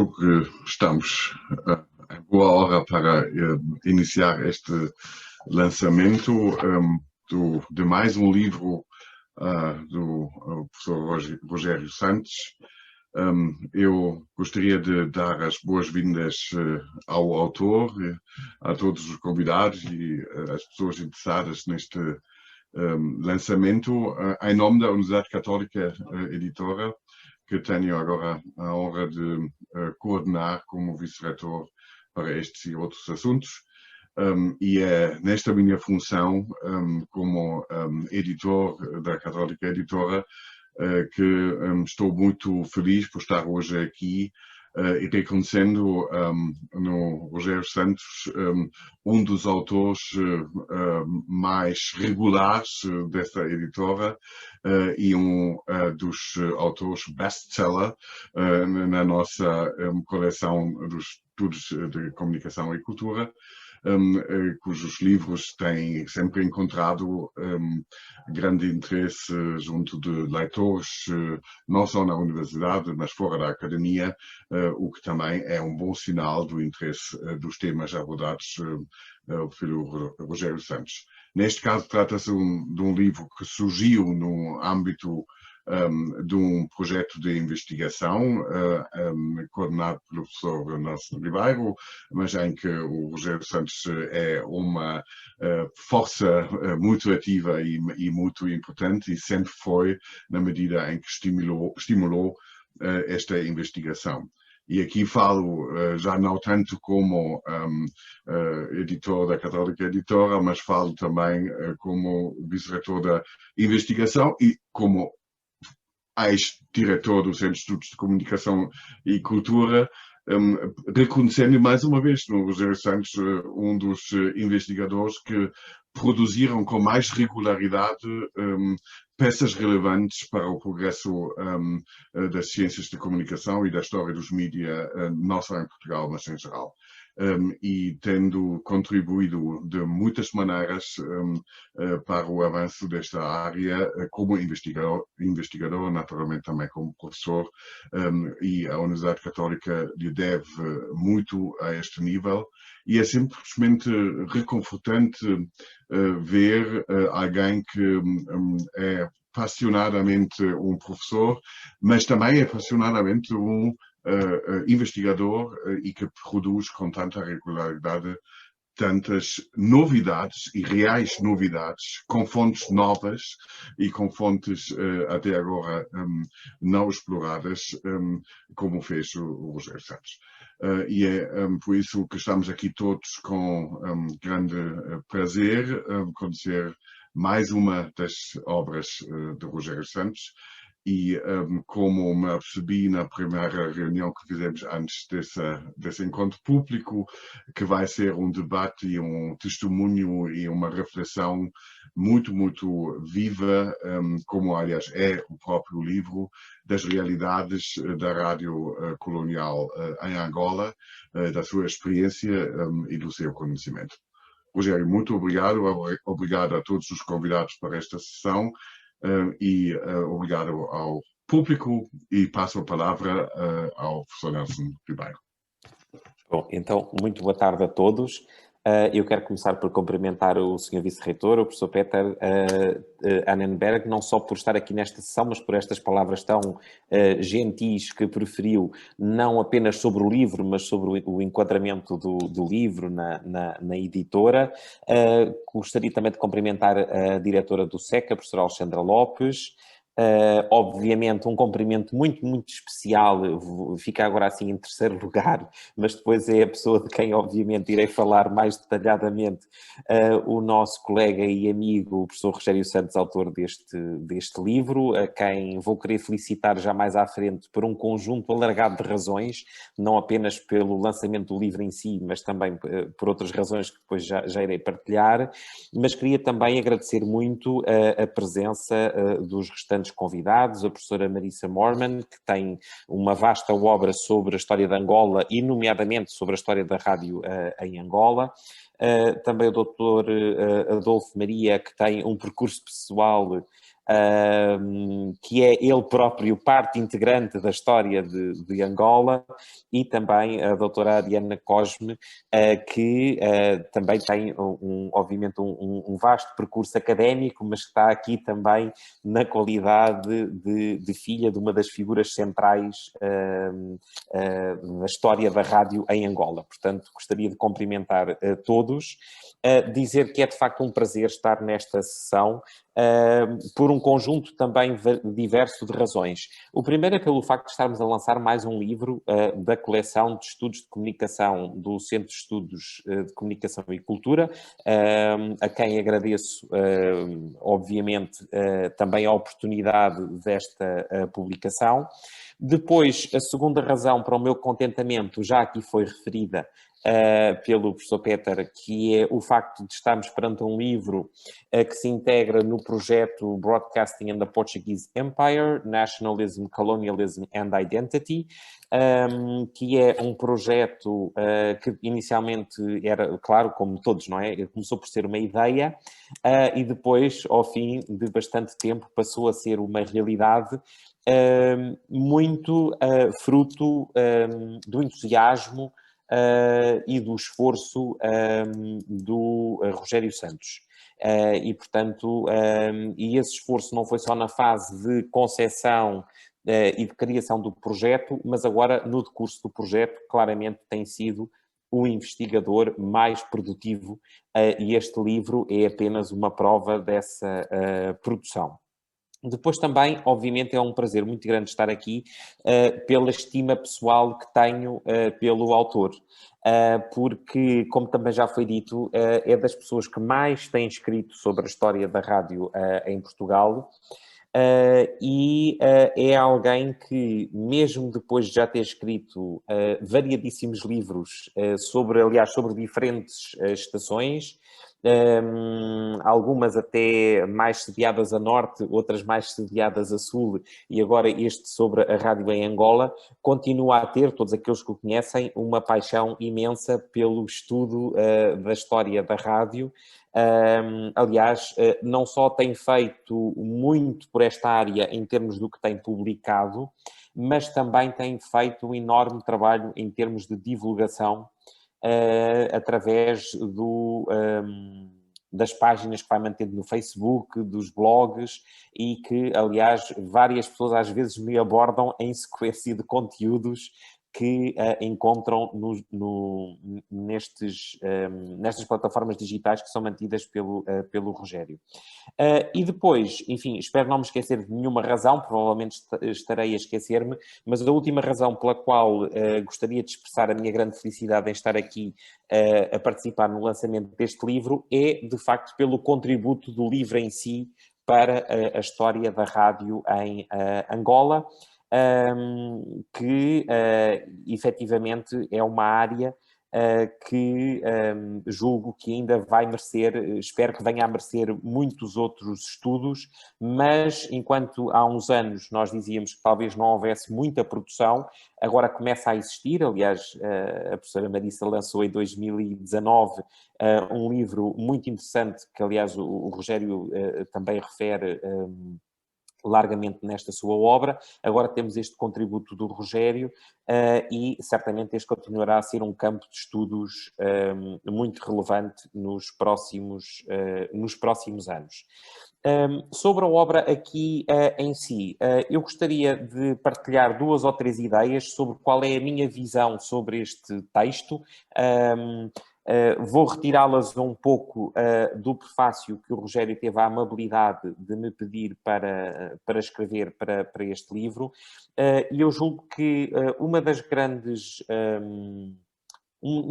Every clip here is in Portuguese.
que estamos em boa hora para iniciar este lançamento de mais um livro do professor Rogério Santos. Eu gostaria de dar as boas-vindas ao autor, a todos os convidados e as pessoas interessadas neste lançamento, em nome da Universidade Católica Editora, que tenho agora a honra de coordenar como vice-reitor para estes e outros assuntos. E é nesta minha função, como editor da Católica Editora, que estou muito feliz por estar hoje aqui e reconhecendo no Rogério Santos um dos autores mais regulares desta editora e um dos autores best-seller na nossa coleção dos estudos de comunicação e cultura, cujos livros têm sempre encontrado grande interesse junto de leitores, não só na universidade, mas fora da academia, o que também é um bom sinal do interesse dos temas abordados pelo Rogério Santos. Neste caso, trata-se de um livro que surgiu no âmbito de um projeto de investigação coordenado pelo professor Nelson Ribeiro, mas em que o Rogério Santos é uma força muito ativa e muito importante e sempre foi na medida em que estimulou esta investigação. E aqui falo já não tanto como editor da Católica Editora, mas falo também como vice-reitor da investigação e como ex-diretor do Centro de Estudos de Comunicação e Cultura, reconhecendo mais uma vez no Rogério Santos um dos investigadores que produziram com mais regularidade peças relevantes para o progresso das ciências de comunicação e da história dos mídias, não só em Portugal, mas em geral. E tendo contribuído de muitas maneiras para o avanço desta área, como investigador, naturalmente também como professor, e a Universidade Católica lhe deve muito a este nível, e é simplesmente reconfortante ver alguém que é passionadamente um professor, mas também é passionadamente um investigador e que produz com tanta regularidade tantas novidades e reais novidades, com fontes novas e com fontes até agora não exploradas, como fez o Rogério Santos. E é por isso que estamos aqui todos com grande prazer conhecer mais uma das obras de Rogério Santos. E como me apercebi na primeira reunião que fizemos antes desse encontro público, que vai ser um debate e um testemunho e uma reflexão muito, muito viva, como aliás é o próprio livro, das realidades da rádio colonial em Angola, da sua experiência e do seu conhecimento. Rogério, muito obrigado. Obrigado a todos os convidados para esta sessão. E obrigado ao público e passo a palavra ao professor Nelson Ribeiro. Bom, então, muito boa tarde a todos. Eu quero começar por cumprimentar o Sr. Vice-Reitor, o professor Peter Annenberg, não só por estar aqui nesta sessão, mas por estas palavras tão gentis que preferiu, não apenas sobre o livro, mas sobre o enquadramento do livro na editora. Gostaria também de cumprimentar a diretora do SECA, a professora Alexandra Lopes. Obviamente um cumprimento muito, muito especial, fica agora assim em terceiro lugar, mas depois é a pessoa de quem obviamente irei falar mais detalhadamente, o nosso colega e amigo, o professor Rogério Santos, autor deste livro, a quem vou querer felicitar já mais à frente por um conjunto alargado de razões, não apenas pelo lançamento do livro em si, mas também por outras razões que depois já irei partilhar, mas queria também agradecer muito a presença dos restantes convidados, a professora Marissa Morman, que tem uma vasta obra sobre a história de Angola e, nomeadamente, sobre a história da rádio em Angola. Também o Dr. Adolfo Maria, que tem um percurso pessoal que é ele próprio parte integrante da história de Angola, e também a doutora Diana Cosme, que também tem, obviamente, um vasto percurso académico, mas que está aqui também na qualidade de filha de uma das figuras centrais da história da rádio em Angola. Portanto, gostaria de cumprimentar todos, dizer que é de facto um prazer estar nesta sessão, por um conjunto também diverso de razões. O primeiro é pelo facto de estarmos a lançar mais um livro da coleção de estudos de comunicação do Centro de Estudos de Comunicação e Cultura, a quem agradeço, obviamente, também a oportunidade desta publicação. Depois, a segunda razão para o meu contentamento, já aqui foi referida pelo professor Peter, que é o facto de estarmos perante um livro que se integra no projeto Broadcasting in the Portuguese Empire, Nationalism, Colonialism and Identity, que é um projeto que inicialmente era, claro, como todos, não é? Começou por ser uma ideia e depois, ao fim de bastante tempo, passou a ser uma realidade, muito fruto do entusiasmo e do esforço do Rogério Santos. E, portanto, e esse esforço não foi só na fase de concepção e de criação do projeto, mas agora, no decurso do projeto, claramente tem sido o investigador mais produtivo, e este livro é apenas uma prova dessa produção. Depois também, obviamente, é um prazer muito grande estar aqui pela estima pessoal que tenho pelo autor, porque, como também já foi dito, é das pessoas que mais têm escrito sobre a história da rádio em Portugal. E é alguém que, mesmo depois de já ter escrito variadíssimos livros sobre diferentes estações, algumas até mais sediadas a norte, outras mais sediadas a sul, e agora este sobre a rádio em Angola, continua a ter, todos aqueles que o conhecem, uma paixão imensa pelo estudo da história da rádio. Aliás, não só tem feito muito por esta área em termos do que tem publicado, mas também tem feito um enorme trabalho em termos de divulgação através das páginas que vai mantendo no Facebook, dos blogs, e que, aliás, várias pessoas às vezes me abordam em sequência de conteúdos que encontram nestas plataformas digitais que são mantidas pelo Rogério. E depois, enfim, espero não me esquecer de nenhuma razão, provavelmente estarei a esquecer-me, mas a última razão pela qual gostaria de expressar a minha grande felicidade em estar aqui a participar no lançamento deste livro é, de facto, pelo contributo do livro em si para a história da rádio em Angola, que efetivamente é uma área que julgo que ainda vai merecer, espero que venha a merecer muitos outros estudos, mas enquanto há uns anos nós dizíamos que talvez não houvesse muita produção, agora começa a existir. Aliás, a professora Marissa lançou em 2019 um livro muito interessante, que aliás o Rogério também refere largamente nesta sua obra. Agora temos este contributo do Rogério e certamente este continuará a ser um campo de estudos muito relevante nos próximos anos. Sobre a obra aqui em si, eu gostaria de partilhar 2 ou 3 ideias sobre qual é a minha visão sobre este texto. Vou retirá-las um pouco do prefácio que o Rogério teve a amabilidade de me pedir para escrever para este livro, e eu julgo que um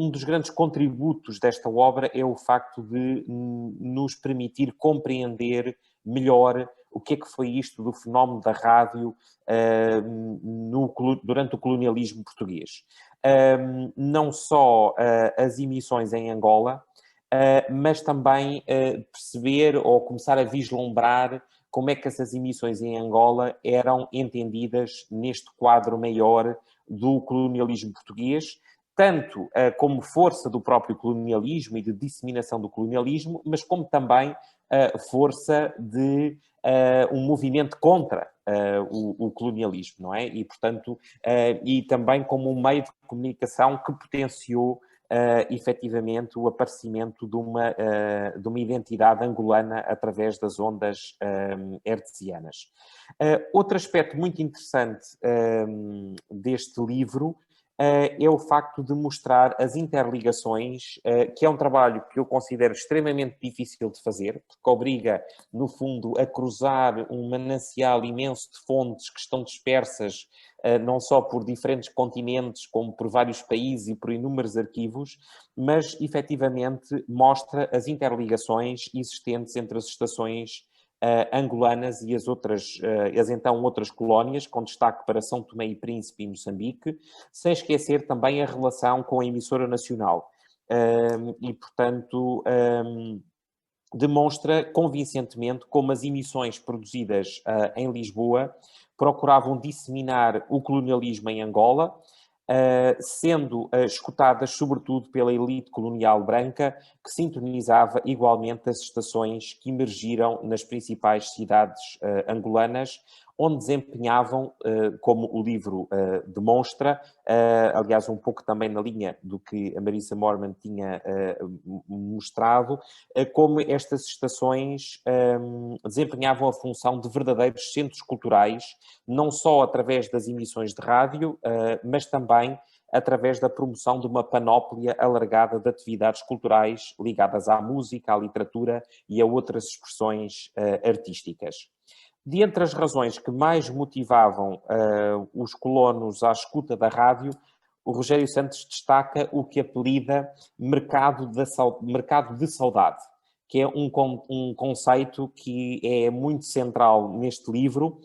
dos grandes contributos desta obra é o facto de nos permitir compreender melhor o que é que foi isto do fenómeno da rádio durante o colonialismo português. Não só as emissões em Angola, mas também perceber ou começar a vislumbrar como é que essas emissões em Angola eram entendidas neste quadro maior do colonialismo português, tanto como força do próprio colonialismo e de disseminação do colonialismo, mas como também força de um movimento contra o colonialismo, não é? E, portanto, e também como um meio de comunicação que potenciou efetivamente o aparecimento de uma identidade angolana através das ondas hertzianas. Outro aspecto muito interessante deste livro é o facto de mostrar as interligações, que é um trabalho que eu considero extremamente difícil de fazer, porque obriga, no fundo, a cruzar um manancial imenso de fontes que estão dispersas não só por diferentes continentes, como por vários países e por inúmeros arquivos, mas, efetivamente, mostra as interligações existentes entre as estações angolanas e as então outras colónias, com destaque para São Tomé e Príncipe e Moçambique, sem esquecer também a relação com a emissora nacional. E, portanto, demonstra convincentemente como as emissões produzidas em Lisboa procuravam disseminar o colonialismo em Angola, sendo escutadas sobretudo pela elite colonial branca, que sintonizava igualmente as estações que emergiram nas principais cidades angolanas, onde desempenhavam, como o livro demonstra, aliás, um pouco também na linha do que a Marisa Morman tinha mostrado, como estas estações desempenhavam a função de verdadeiros centros culturais, não só através das emissões de rádio, mas também através da promoção de uma panóplia alargada de atividades culturais ligadas à música, à literatura e a outras expressões artísticas. De entre as razões que mais motivavam os colonos à escuta da rádio, o Rogério Santos destaca o que apelida mercado de saudade, que é um conceito que é muito central neste livro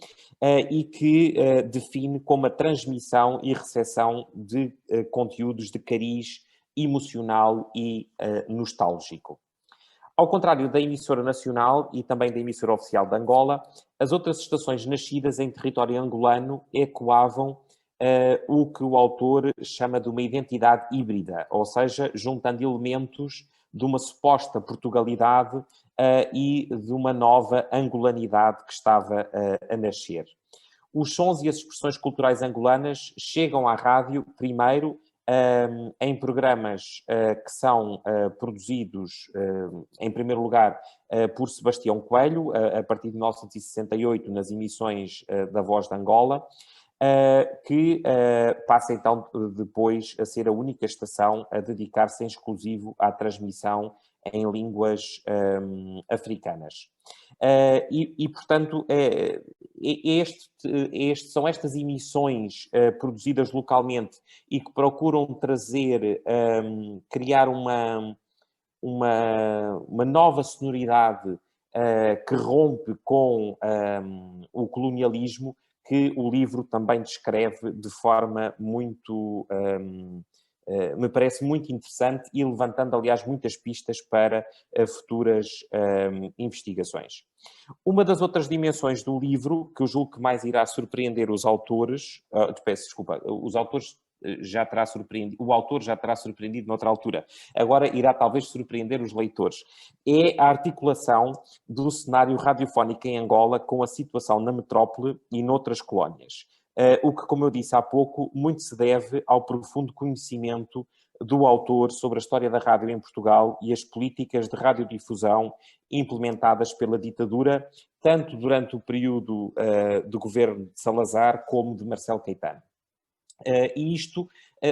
e que define como a transmissão e recepção de conteúdos de cariz emocional e nostálgico. Ao contrário da emissora nacional e também da emissora oficial de Angola, as outras estações nascidas em território angolano ecoavam o que o autor chama de uma identidade híbrida, ou seja, juntando elementos de uma suposta Portugalidade e de uma nova angolanidade que estava a nascer. Os sons e as expressões culturais angolanas chegam à rádio, primeiro, em programas que são produzidos, em primeiro lugar, por Sebastião Coelho, a partir de 1968, nas emissões da Voz de Angola, que passa então depois a ser a única estação a dedicar-se em exclusivo à transmissão em línguas africanas. Portanto, são estas emissões produzidas localmente e que procuram trazer, criar uma nova sonoridade que rompe com o colonialismo, que o livro também descreve de forma muito... me parece muito interessante e levantando, aliás, muitas pistas para futuras investigações. Uma das outras dimensões do livro, que eu julgo que mais irá surpreender os autores, peço desculpa, os autores o autor já terá surpreendido noutra altura, agora irá talvez surpreender os leitores, é a articulação do cenário radiofónico em Angola com a situação na metrópole e noutras colónias. O que, como eu disse há pouco, muito se deve ao profundo conhecimento do autor sobre a história da rádio em Portugal e as políticas de radiodifusão implementadas pela ditadura, tanto durante o período do governo de Salazar como de Marcelo Caetano. E isto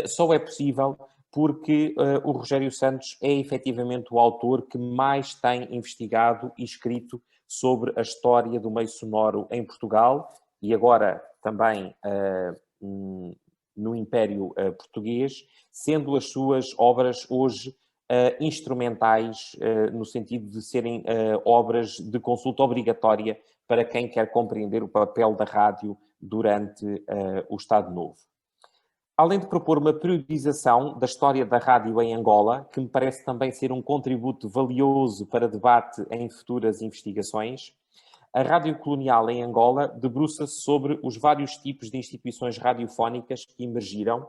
só é possível porque o Rogério Santos é efetivamente o autor que mais tem investigado e escrito sobre a história do meio sonoro em Portugal e agora também no Império Português, sendo as suas obras hoje instrumentais, no sentido de serem obras de consulta obrigatória para quem quer compreender o papel da rádio durante o Estado Novo. Além de propor uma periodização da história da rádio em Angola, que me parece também ser um contributo valioso para debate em futuras investigações, a Rádio Colonial em Angola debruça-se sobre os vários tipos de instituições radiofónicas que emergiram,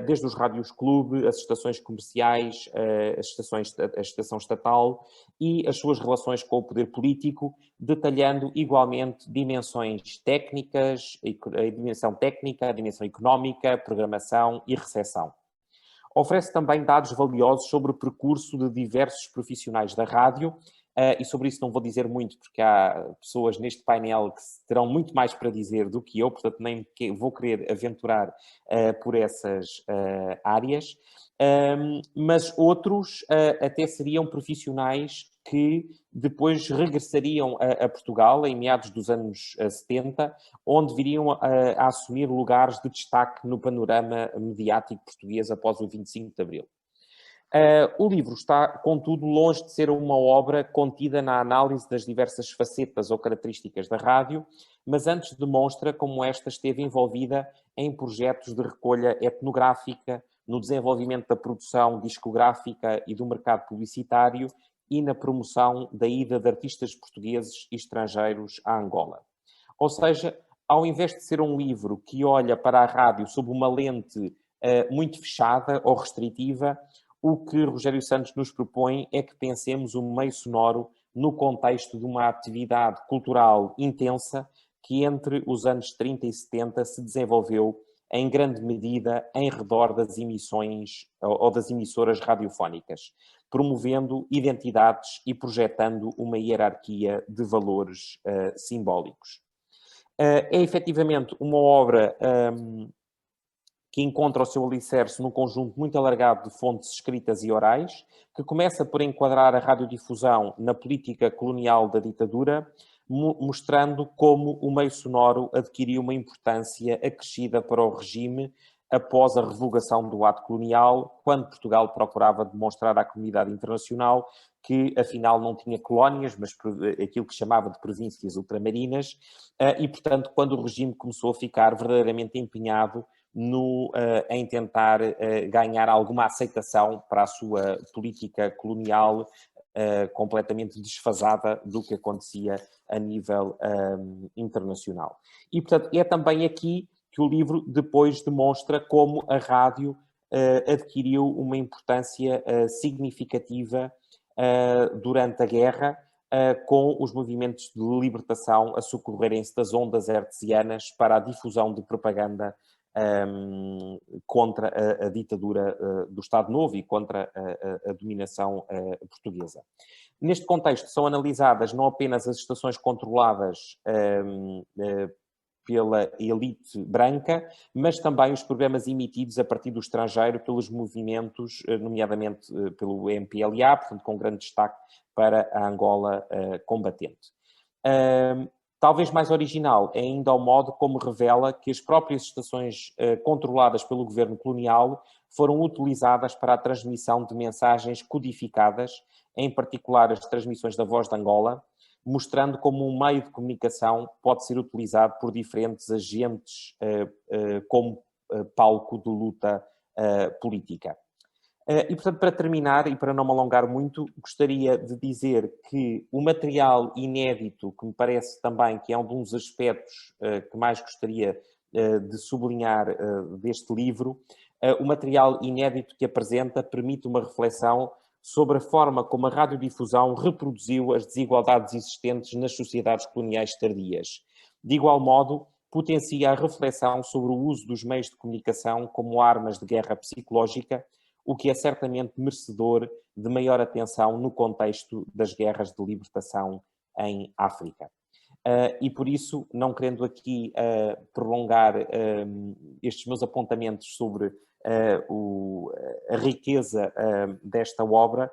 desde os rádios clube, as estações comerciais, a estação estatal e as suas relações com o poder político, detalhando igualmente dimensões técnicas, a dimensão técnica, a dimensão económica, programação e recepção. Oferece também dados valiosos sobre o percurso de diversos profissionais da rádio, e sobre isso não vou dizer muito, porque há pessoas neste painel que terão muito mais para dizer do que eu, portanto nem vou querer aventurar por essas áreas. Mas outros até seriam profissionais que depois regressariam a Portugal em meados dos anos 70, onde viriam a assumir lugares de destaque no panorama mediático português após o 25 de Abril. O livro está, contudo, longe de ser uma obra contida na análise das diversas facetas ou características da rádio, mas antes demonstra como esta esteve envolvida em projetos de recolha etnográfica, no desenvolvimento da produção discográfica e do mercado publicitário e na promoção da ida de artistas portugueses e estrangeiros à Angola. Ou seja, ao invés de ser um livro que olha para a rádio sob uma lente muito fechada ou restritiva, o que Rogério Santos nos propõe é que pensemos o meio sonoro no contexto de uma atividade cultural intensa que entre os anos 30 e 70 se desenvolveu em grande medida em redor das emissões ou das emissoras radiofónicas, promovendo identidades e projetando uma hierarquia de valores simbólicos. É efetivamente uma obra que encontra o seu alicerce num conjunto muito alargado de fontes escritas e orais, que começa por enquadrar a radiodifusão na política colonial da ditadura, mostrando como o meio sonoro adquiriu uma importância acrescida para o regime após a revogação do ato colonial, quando Portugal procurava demonstrar à comunidade internacional que, afinal, não tinha colónias, mas aquilo que chamava de províncias ultramarinas, e, portanto, quando o regime começou a ficar verdadeiramente empenhado em tentar ganhar alguma aceitação para a sua política colonial completamente desfasada do que acontecia a nível internacional. E, portanto, é também aqui que o livro depois demonstra como a rádio adquiriu uma importância significativa durante a guerra, com os movimentos de libertação a socorrerem-se das ondas hertzianas para a difusão de propaganda contra a ditadura do Estado Novo e contra a dominação portuguesa. Neste contexto são analisadas não apenas as estações controladas pela elite branca, mas também os programas emitidos a partir do estrangeiro pelos movimentos, nomeadamente pelo MPLA, portanto com grande destaque para a Angola combatente. Talvez mais original é ainda o modo como revela que as próprias estações controladas pelo governo colonial foram utilizadas para a transmissão de mensagens codificadas, em particular as transmissões da Voz de Angola, mostrando como um meio de comunicação pode ser utilizado por diferentes agentes como palco de luta política. E, portanto, para terminar e para não me alongar muito, gostaria de dizer que o material inédito, que me parece também que é um dos aspectos que mais gostaria de sublinhar deste livro, o material inédito que apresenta permite uma reflexão sobre a forma como a radiodifusão reproduziu as desigualdades existentes nas sociedades coloniais tardias. De igual modo, potencia a reflexão sobre o uso dos meios de comunicação como armas de guerra psicológica, o que é certamente merecedor de maior atenção no contexto das guerras de libertação em África. E por isso, não querendo aqui prolongar estes meus apontamentos sobre a riqueza desta obra,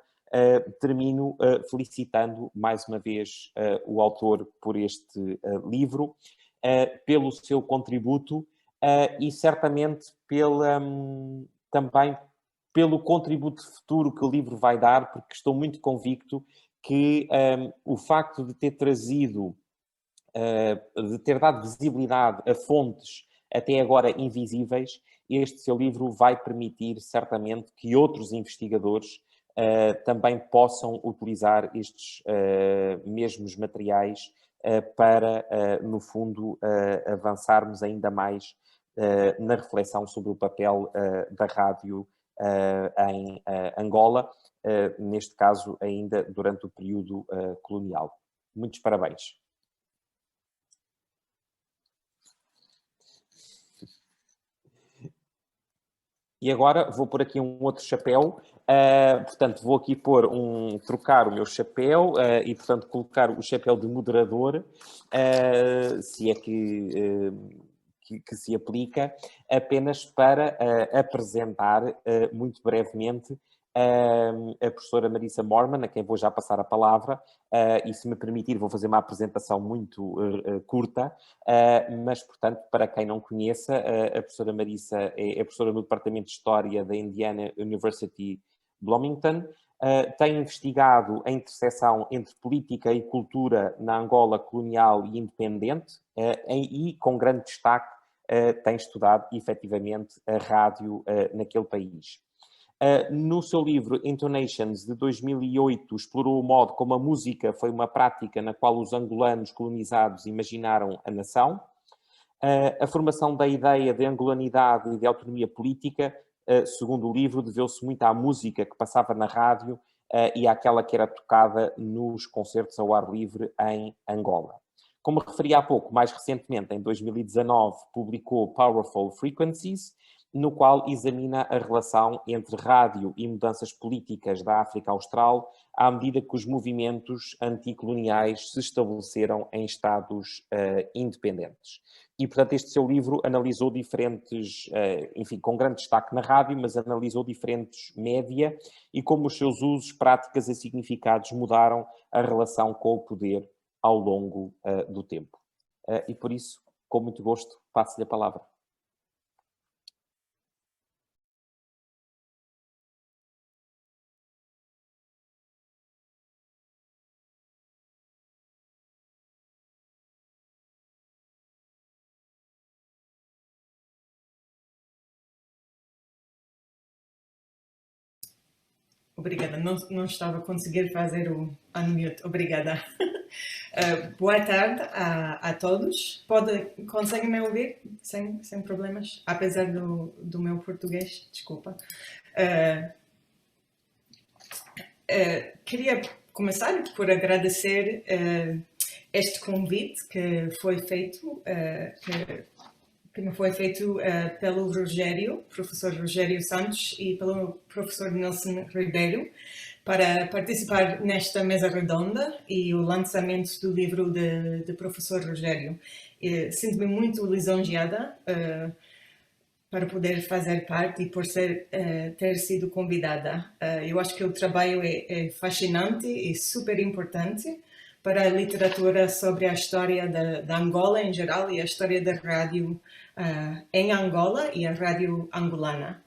termino felicitando mais uma vez o autor por este livro, pelo seu contributo e certamente também pelo contributo futuro que o livro vai dar, porque estou muito convicto que o facto de ter trazido, de ter dado visibilidade a fontes até agora invisíveis, este seu livro vai permitir certamente que outros investigadores também possam utilizar estes mesmos materiais para, no fundo, avançarmos ainda mais na reflexão sobre o papel da rádio em Angola, neste caso ainda durante o período colonial. Muitos parabéns. E agora vou pôr aqui um outro chapéu, portanto vou aqui trocar o meu chapéu e portanto colocar o chapéu de moderador, se é que se aplica, apenas para apresentar muito brevemente a professora Marisa Moorman, a quem vou já passar a palavra, e se me permitir vou fazer uma apresentação muito curta, mas, portanto, para quem não conheça, a professora Marisa é professora no Departamento de História da Indiana University Bloomington, tem investigado a interseção entre política e cultura na Angola colonial e independente, e com grande destaque tem estudado efetivamente a rádio naquele país. No seu livro Intonations, de 2008, explorou o modo como a música foi uma prática na qual os angolanos colonizados imaginaram a nação. A formação da ideia de angolanidade e de autonomia política, segundo o livro, deveu-se muito à música que passava na rádio e àquela que era tocada nos concertos ao ar livre em Angola. Como referi há pouco, mais recentemente, em 2019, publicou Powerful Frequencies, no qual examina a relação entre rádio e mudanças políticas da África Austral à medida que os movimentos anticoloniais se estabeleceram em Estados independentes. E, portanto, este seu livro analisou diferentes, enfim, com grande destaque na rádio, mas analisou diferentes média e como os seus usos, práticas e significados mudaram a relação com o poder ao longo do tempo. E, por isso, com muito gosto, passo-lhe a palavra. Obrigada, não estava a conseguir fazer o unmute. Obrigada. Boa tarde a todos. Conseguem me ouvir sem problemas? Apesar do meu português, desculpa. Queria começar por agradecer este convite que foi feito, que me foi feito pelo Rogério, professor Rogério Santos, e pelo professor Nelson Ribeiro, para participar nesta mesa redonda e o lançamento do livro de professor Rogério. Sinto-me muito lisonjeada para poder fazer parte e por ter sido convidada. Eu acho que o trabalho é fascinante e super importante para a literatura sobre a história da Angola em geral e a história da rádio em Angola e a rádio angolana.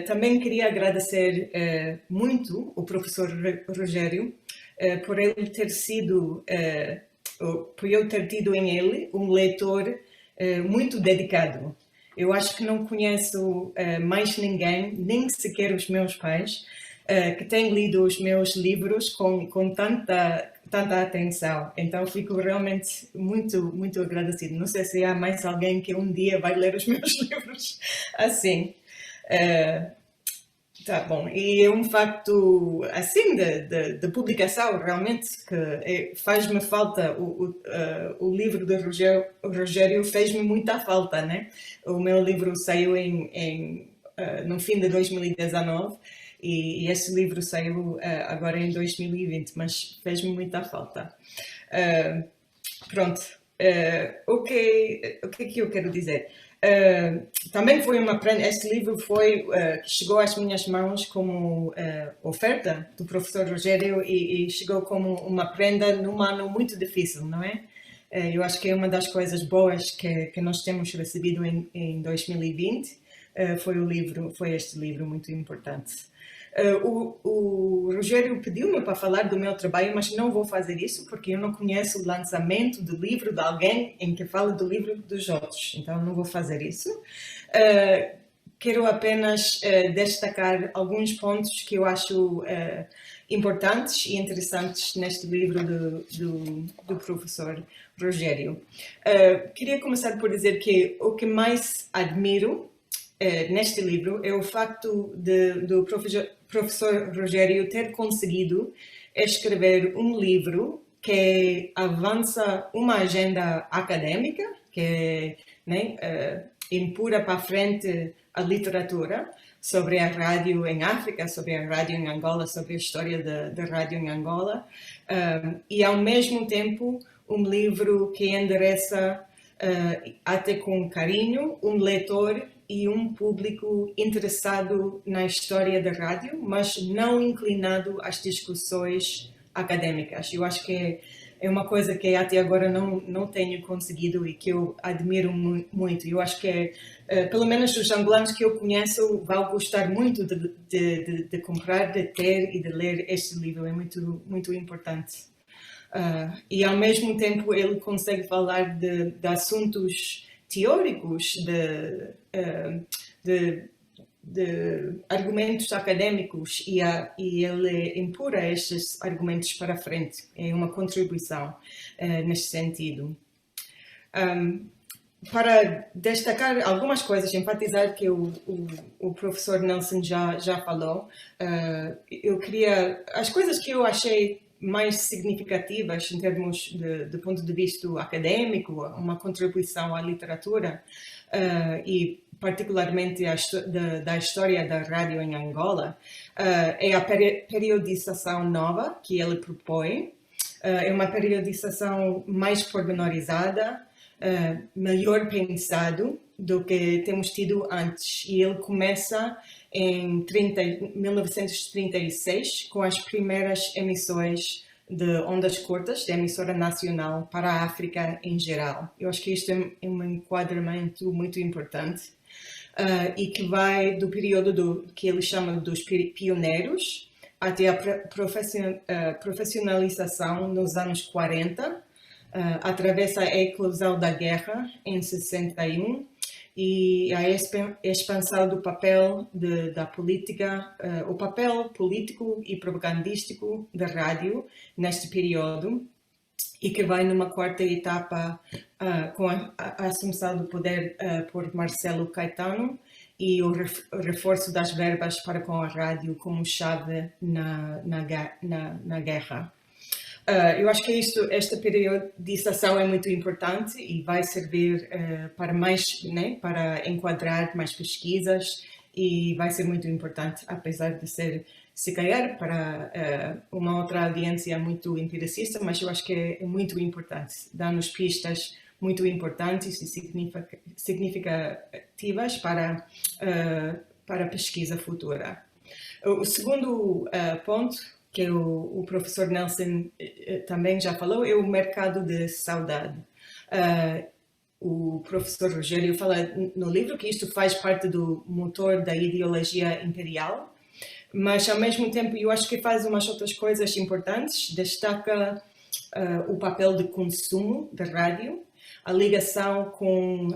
Também queria agradecer muito o professor Rogério por ele ter sido, por eu ter tido em ele um leitor muito dedicado. Eu acho que não conheço mais ninguém, nem sequer os meus pais, que tem lido os meus livros com tanta atenção. Então, fico realmente muito agradecido. Não sei se há mais alguém que um dia vai ler os meus livros assim. Tá bom. E é um facto, assim, de publicação, realmente, que faz-me falta. O livro do Rogério fez-me muita falta, né? O meu livro saiu no fim de 2019 e este livro saiu agora em 2020, mas fez-me muita falta. Pronto. O que é que eu quero dizer? Também foi este livro que chegou às minhas mãos como oferta do professor Rogério e chegou como uma prenda num ano muito difícil, não é? Eu acho que é uma das coisas boas que nós temos recebido em 2020 foi este livro muito importante. O Rogério pediu-me para falar do meu trabalho, mas não vou fazer isso porque eu não conheço o lançamento do livro de alguém em que fala do livro dos outros, então não vou fazer isso. quero apenas destacar alguns pontos que eu acho importantes e interessantes neste livro do professor Rogério. Queria começar por dizer que o que mais admiro neste livro é o facto do professor Rogério ter conseguido escrever um livro que avança uma agenda académica, que empurra para frente a literatura sobre a rádio em África, sobre a rádio em Angola, sobre a história da rádio em Angola, e ao mesmo tempo um livro que endereça até com carinho um leitor e um público interessado na história da rádio, mas não inclinado às discussões académicas. Eu acho que é uma coisa que até agora não tenho conseguido e que eu admiro muito. Eu acho que, pelo menos os angolanos que eu conheço, vão gostar muito de comprar, de ter e de ler este livro. É muito, muito importante. E ao mesmo tempo ele consegue falar de assuntos teóricos, de argumentos académicos e ele empurra estes argumentos para frente. É uma contribuição neste sentido. Para destacar algumas coisas, enfatizar que o professor Nelson já falou, eu queria... As coisas que eu achei mais significativas em termos do ponto de vista académico, uma contribuição à literatura e particularmente da história da rádio em Angola, é a periodização nova que ele propõe. É uma periodização mais pormenorizada, melhor pensado do que temos tido antes. E ele começa em 1936 com as primeiras emissões de ondas curtas, da emissora nacional para a África em geral. Eu acho que isto é um enquadramento muito importante e que vai do período que ele chama dos pioneiros até a profissionalização nos anos 40, atravessa a eclosão da guerra em 61 e a expansão do papel da política, o papel político e propagandístico da rádio neste período, e que vai numa quarta etapa com a assunção do poder por Marcelo Caetano e o reforço das verbas para com a rádio como chave na guerra. Eu acho que esta periodização é muito importante e vai servir para enquadrar mais pesquisas e vai ser muito importante, apesar de ser, se calhar, para uma outra audiência muito empiricista, mas eu acho que é muito importante, dá-nos pistas muito importantes e significativas para a pesquisa futura. O segundo ponto, que o professor Nelson também já falou, é o mercado de saudade. O professor Rogério fala no livro que isto faz parte do motor da ideologia imperial, mas ao mesmo tempo eu acho que faz umas outras coisas importantes, destaca o papel de consumo da rádio, a ligação com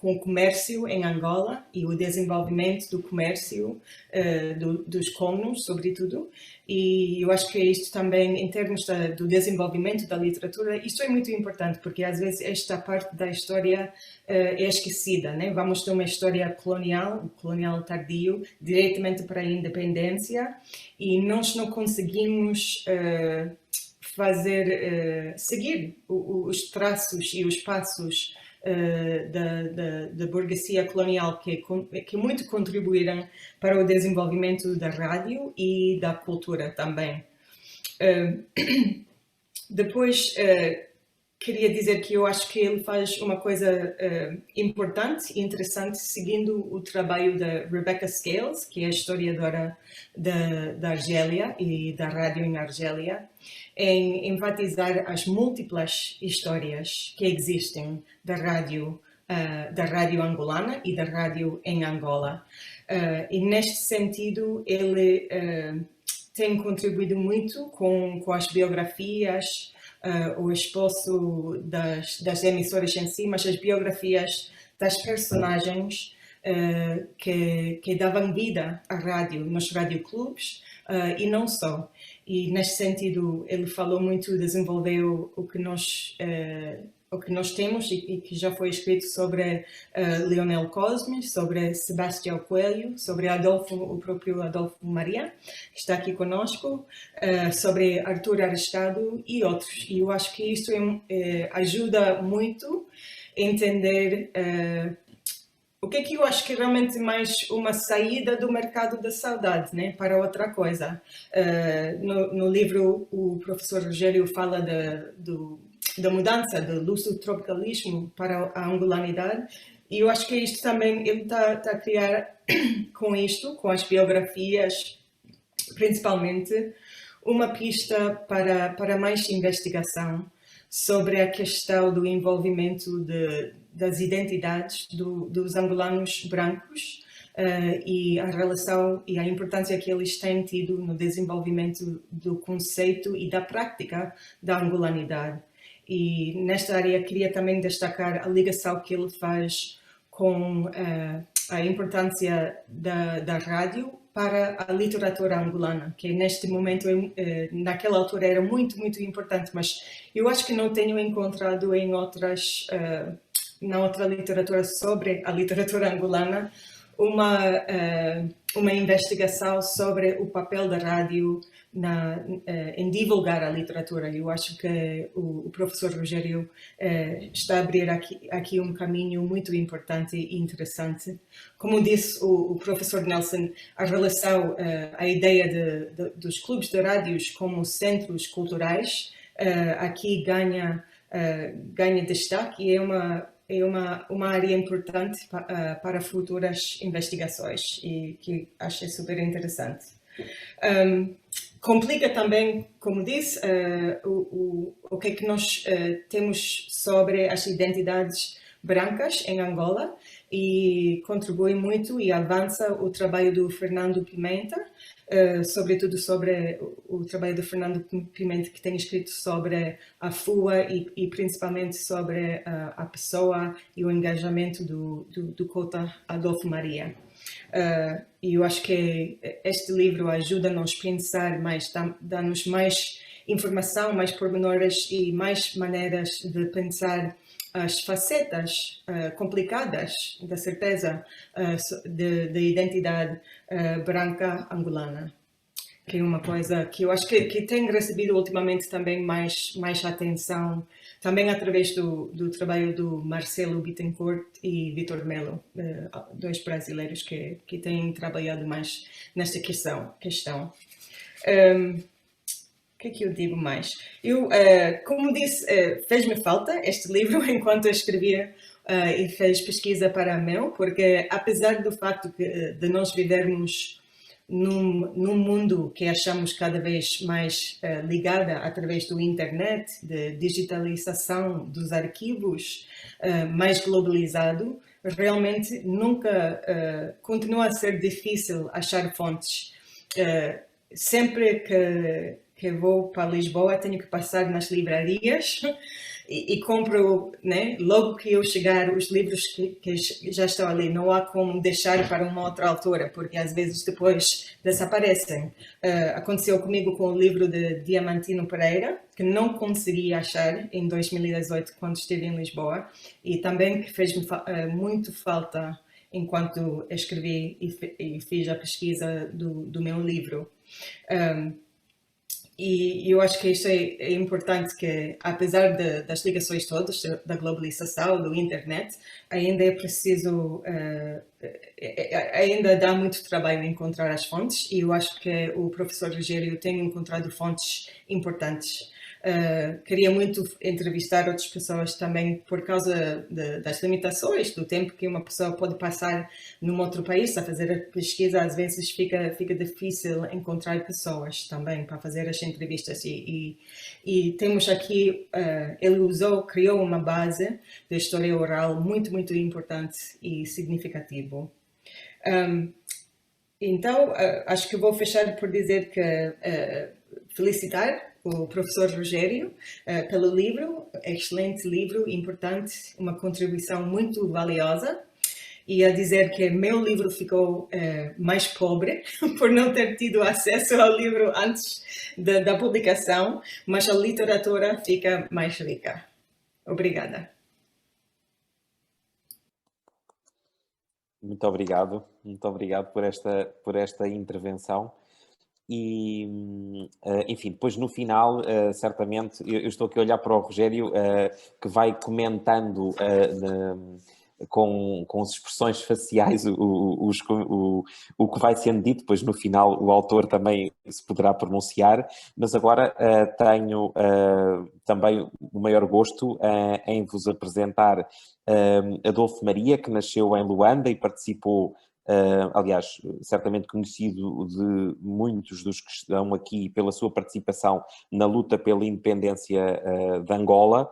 o comércio em Angola e o desenvolvimento do comércio dos colonos, sobretudo. E eu acho que isto também, em termos do desenvolvimento da literatura, isto é muito importante, porque às vezes esta parte da história é esquecida, né? Vamos ter uma história colonial tardio, diretamente para a independência, e nós não conseguimos seguir os traços e os passos da burguesia colonial que muito contribuíram para o desenvolvimento da rádio e da cultura também. Depois, queria dizer que eu acho que ele faz uma coisa importante e interessante, seguindo o trabalho da Rebecca Scales, que é a historiadora da Argélia e da rádio em Argélia, em enfatizar as múltiplas histórias que existem da rádio angolana e da rádio em Angola. E neste sentido, ele tem contribuído muito com as biografias, o esboço das emissoras em si, mas as biografias das personagens que davam vida à rádio, nos radioclubes, e não só. E neste sentido ele falou muito, desenvolveu o que nós temos e que já foi escrito sobre Leonel Cosmes, sobre Sebastião Coelho, sobre o próprio Adolfo Maria, que está aqui conosco, sobre Arthur Arestado e outros. E eu acho que isto ajuda muito a entender o que é que eu acho que é realmente mais uma saída do mercado da saudade, né, para outra coisa. No livro, o professor Rogério fala da mudança do luso-tropicalismo para a angolanidade, e eu acho que isto também, ele está a criar com isto, com as biografias, principalmente, uma pista para mais investigação sobre a questão do envolvimento das identidades dos angolanos brancos e a relação e a importância que eles têm tido no desenvolvimento do conceito e da prática da angolanidade. E nesta área queria também destacar a ligação que ele faz com a importância da rádio para a literatura angolana, que neste momento, naquela altura era muito, muito importante, mas eu acho que não tenho encontrado na outra literatura sobre a literatura angolana uma investigação sobre o papel da rádio em divulgar a literatura. Eu acho que o professor Rogério está a abrir aqui um caminho muito importante e interessante. Como disse o professor Nelson, a relação, a ideia dos clubes de rádios como centros culturais aqui ganha destaque e é uma área importante para futuras investigações e que achei super interessante. Complica também, como disse, o que é que nós temos sobre as identidades brancas em Angola e contribui muito e avança o trabalho do Fernando Pimenta, sobretudo sobre o trabalho do Fernando Pimenta, que tem escrito sobre a FUA e principalmente sobre a pessoa e o engajamento do Cota Adolfo Maria. E eu acho que este livro ajuda-nos a pensar mais, dá-nos mais informação, mais pormenores e mais maneiras de pensar as facetas complicadas da certeza da identidade branca angolana, que é uma coisa que eu acho que tem recebido ultimamente também mais atenção, também através do trabalho do Marcelo Bittencourt e Vitor Melo, dois brasileiros que têm trabalhado mais nesta questão. O que é que eu digo mais? Como disse, fez-me falta este livro enquanto eu escrevia e fez pesquisa para a MEL, porque apesar do facto de nós vivermos num mundo que achamos cada vez mais ligada através do internet, de digitalização dos arquivos, mais globalizado, realmente nunca continua a ser difícil achar fontes. Sempre que vou para Lisboa, tenho que passar nas livrarias e compro, né, logo que eu chegar, os livros que já estão ali. Não há como deixar para uma outra altura, porque às vezes depois desaparecem. Aconteceu comigo com o livro de Diamantino Pereira, que não consegui achar em 2018, quando estive em Lisboa, e também que fez-me muito falta enquanto escrevi e fiz a pesquisa do meu livro. E eu acho que isso é importante, que apesar das ligações todas, da globalização, do internet, ainda é preciso, ainda dá muito trabalho encontrar as fontes, e eu acho que o professor Rogério tem encontrado fontes importantes. Queria muito entrevistar outras pessoas também por causa das limitações do tempo que uma pessoa pode passar num outro país a fazer a pesquisa. Às vezes fica difícil encontrar pessoas também para fazer as entrevistas e temos aqui, ele criou uma base de história oral muito, muito importante e significativo. Então, acho que vou fechar por dizer que felicitar o professor Rogério pelo livro, excelente livro, importante, uma contribuição muito valiosa. e a dizer que meu livro ficou mais pobre por não ter tido acesso ao livro antes da publicação, mas a literatura fica mais rica. Obrigada. Muito obrigado por esta intervenção. E, enfim, depois no final, certamente, eu estou aqui a olhar para o Rogério, que vai comentando com as expressões faciais o que vai sendo dito, depois no final o autor também se poderá pronunciar, mas agora tenho também o maior gosto em vos apresentar Adolfo Maria, que nasceu em Luanda e participou, aliás, certamente conhecido de muitos dos que estão aqui pela sua participação na luta pela independência de Angola,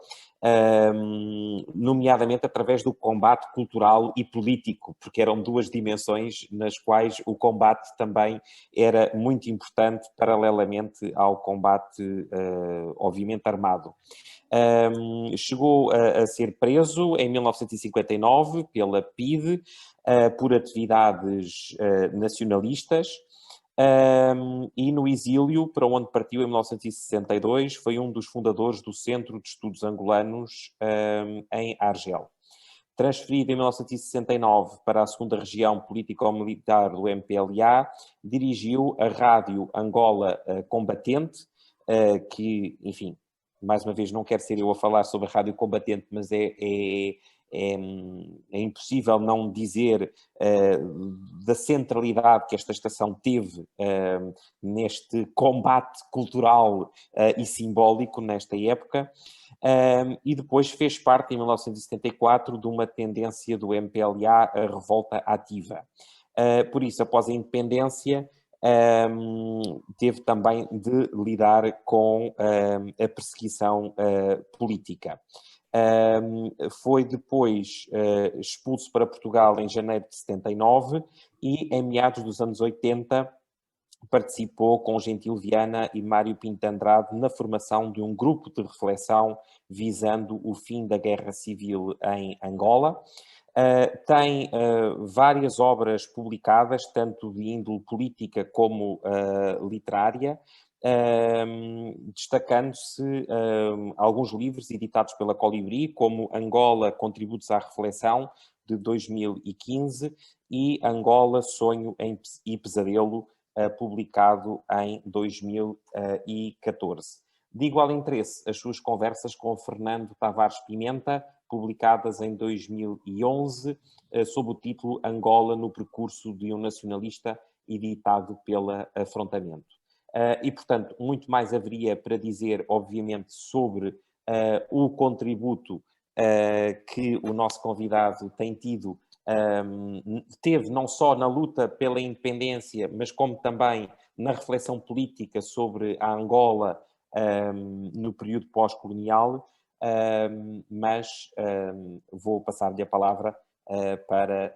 nomeadamente através do combate cultural e político, porque eram duas dimensões nas quais o combate também era muito importante, paralelamente ao combate, obviamente, armado. Chegou a ser preso em 1959 pela PIDE por atividades nacionalistas, e no exílio, para onde partiu em 1962, foi um dos fundadores do Centro de Estudos Angolanos em Argel. Transferido em 1969 para a segunda região político-militar do MPLA, dirigiu a Rádio Angola Combatente, que, enfim, mais uma vez, não quero ser eu a falar sobre a Rádio Combatente, mas é impossível não dizer da centralidade que esta estação teve neste combate cultural e simbólico nesta época, e depois fez parte, em 1974, de uma tendência do MPLA, a revolta ativa. Por isso, após a independência, teve também de lidar com a perseguição política. Foi depois expulso para Portugal em janeiro de 79 e, em meados dos anos 80, participou com Gentil Viana e Mário Pinto Andrade na formação de um grupo de reflexão visando o fim da guerra civil em Angola. Tem várias obras publicadas, tanto de índole política como literária, destacando-se alguns livros editados pela Colibri, como Angola, Contributos à Reflexão, de 2015, e Angola, Sonho e Pesadelo, publicado em 2014. De igual interesse, as suas conversas com Fernando Tavares Pimenta, publicadas em 2011, sob o título Angola no percurso de um nacionalista, editado pela Afrontamento. E, portanto, muito mais haveria para dizer, obviamente, sobre o contributo que o nosso convidado tem tido, teve não só na luta pela independência, mas como também na reflexão política sobre a Angola no período pós-colonial, mas vou passar-lhe a palavra para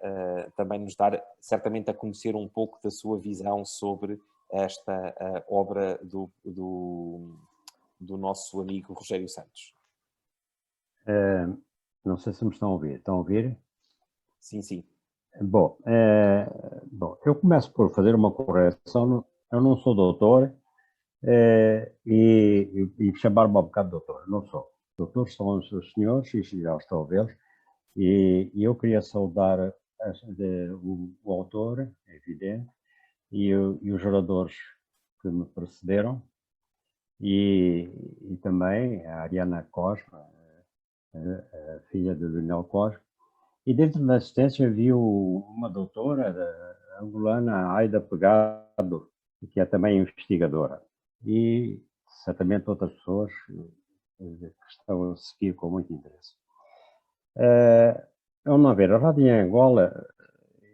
também nos dar, certamente, a conhecer um pouco da sua visão sobre esta obra do nosso amigo Rogério Santos. Não sei se me estão a ouvir. Estão a ouvir? Sim, sim. Bom, eu começo por fazer uma correção. Eu não sou doutor e chamar-me um bocado de doutor. Não sou. Doutores são os senhores, e já estou a vê-los. E eu queria saudar o autor, é evidente, e os oradores que me precederam, e também a Ariana Cosma, a filha de Daniel Cosma. E dentro da assistência viu uma doutora angolana, Aida Pegado, que é também investigadora. E certamente outras pessoas que estão a seguir com muito interesse. Vamos ver, a Rádio Angola,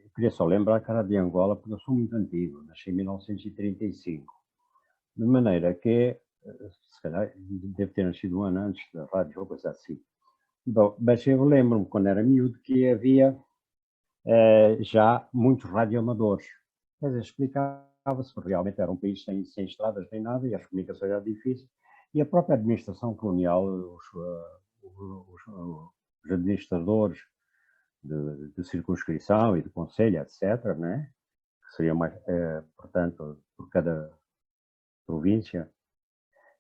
eu queria só lembrar que a Rádio Angola, porque eu sou muito antigo, nasci em 1935, de maneira que, se calhar, deve ter nascido um ano antes da rádio, ou coisa assim. Bom, mas eu lembro-me, quando era miúdo, que havia já muitos radioamadores. Quer dizer, explicava-se que realmente era um país sem estradas nem nada, e as comunicações eram difíceis, e a própria administração colonial, os administradores de circunscrição e de conselho, etc., né? Que seria mais, portanto, por cada província,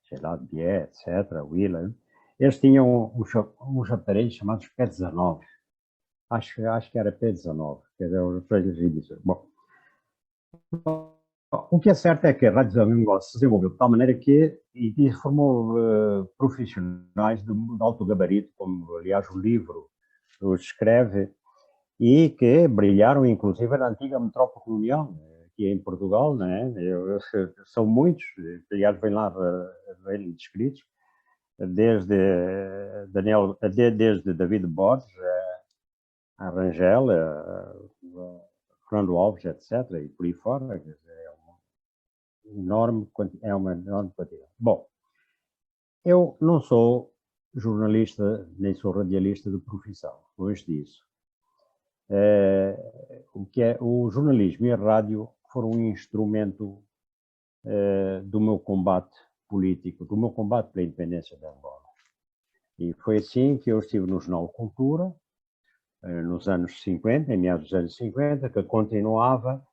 sei lá, Bié, etc., Willa. Eles tinham uns aparelhos chamados P19. Acho que era P19, que eram os aparelhos rígidos. Bom, o que é certo é que a Rádio Zambingola se desenvolveu de tal maneira que e formou profissionais de alto gabarito, como aliás o livro os descreve, e que brilharam inclusive na antiga metrópole colonial, aqui em Portugal, não é? São muitos, aliás vêm lá descritos, desde David Borges, a Rangel, Fernando Alves, etc., e por aí fora, é uma enorme quantidade. Bom, eu não sou jornalista, nem sou radialista de profissão, longe disso. O jornalismo e a rádio foram um instrumento do meu combate político, do meu combate pela independência da Angola. E foi assim que eu estive no Jornal Cultura, nos anos 50, em meados dos anos 50, que continuava,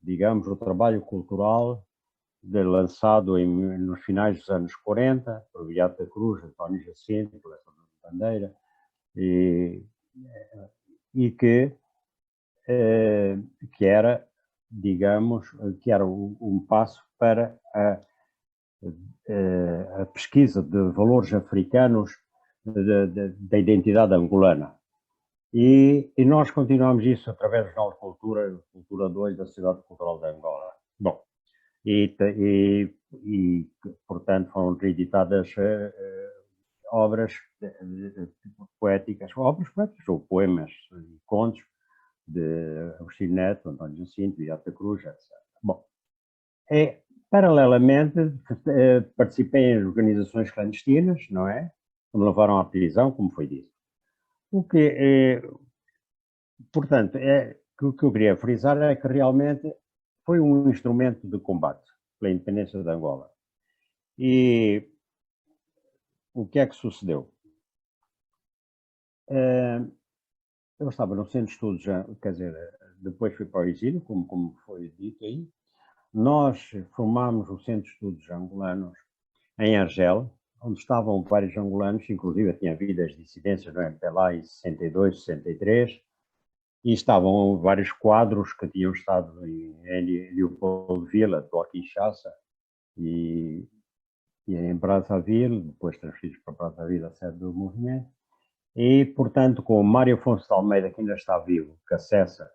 digamos, o trabalho cultural lançado nos finais dos anos 40, por Beata Cruz, António Jacinto, por Bandeira, e que era, digamos, que era um passo para a pesquisa de valores africanos da identidade angolana. E nós continuamos isso através do Jornal de Cultura, Cultura 2 da Sociedade Cultural de Angola. Bom, portanto, foram reeditadas obras poéticas ou poemas e contos de Agostinho Neto, António Jacinto, Beata Cruz, etc. Bom, paralelamente, participei em organizações clandestinas, não é? Que me levaram à prisão, como foi dito. Portanto, o que eu queria frisar é que realmente foi um instrumento de combate pela independência de Angola. E o que é que sucedeu? Eu estava no centro de estudos, quer dizer, depois fui para o exílio, como foi dito aí. Nós formámos o centro de estudos angolanos em Argel, onde estavam vários angolanos, inclusive tinha havido as dissidências no MPLA em 62, 63, e estavam vários quadros que tinham estado em Leopoldville, atual Kinshasa, e em Brazzaville, depois transferidos para Brazzaville, a sede do movimento. E, portanto, com Mário Afonso de Almeida, que ainda está vivo, que acessa,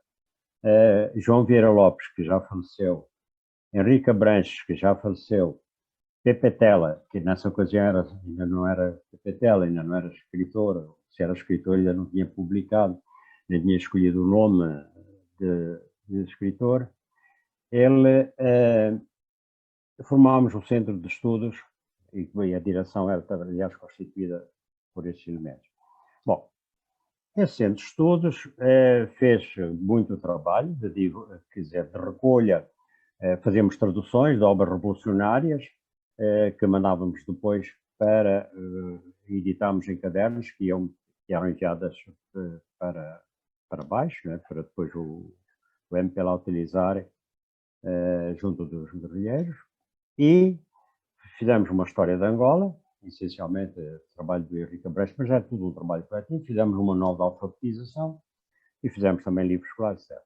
João Vieira Lopes, que já faleceu, Henrique Abranches, que já faleceu, Pepe Tela, que nessa ocasião ainda não era Pepe Tela, ainda não era escritor, se era escritor ainda não tinha publicado, nem tinha escolhido o nome de escritor. Formámos o Centro de Estudos, e a direção era, aliás, constituída por estes elementos. Bom, esse Centro de Estudos fez muito trabalho, de recolha, fazíamos traduções de obras revolucionárias, que mandávamos depois para editarmos em cadernos que eram enviadas para baixo, né, para depois o MPLA utilizar junto dos guerrilheiros. E fizemos uma história de Angola, essencialmente trabalho do Henrique Abranches, mas era tudo um trabalho coletivo. Fizemos um manual de alfabetização e fizemos também livros escolares, etc.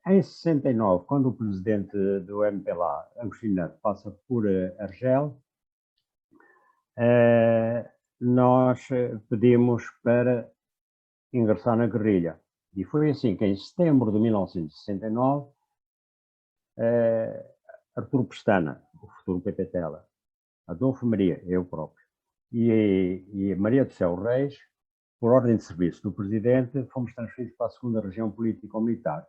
Em 69, quando o presidente do MPLA, Agostinho Neto, passa por Argel, nós pedimos para ingressar na guerrilha. E foi assim que, em setembro de 1969, Artur Pestana, o futuro Pepe Tela, Adolfo Maria, eu próprio, e Maria do Céu Reis, por ordem de serviço do presidente, fomos transferidos para a segunda região político-militar,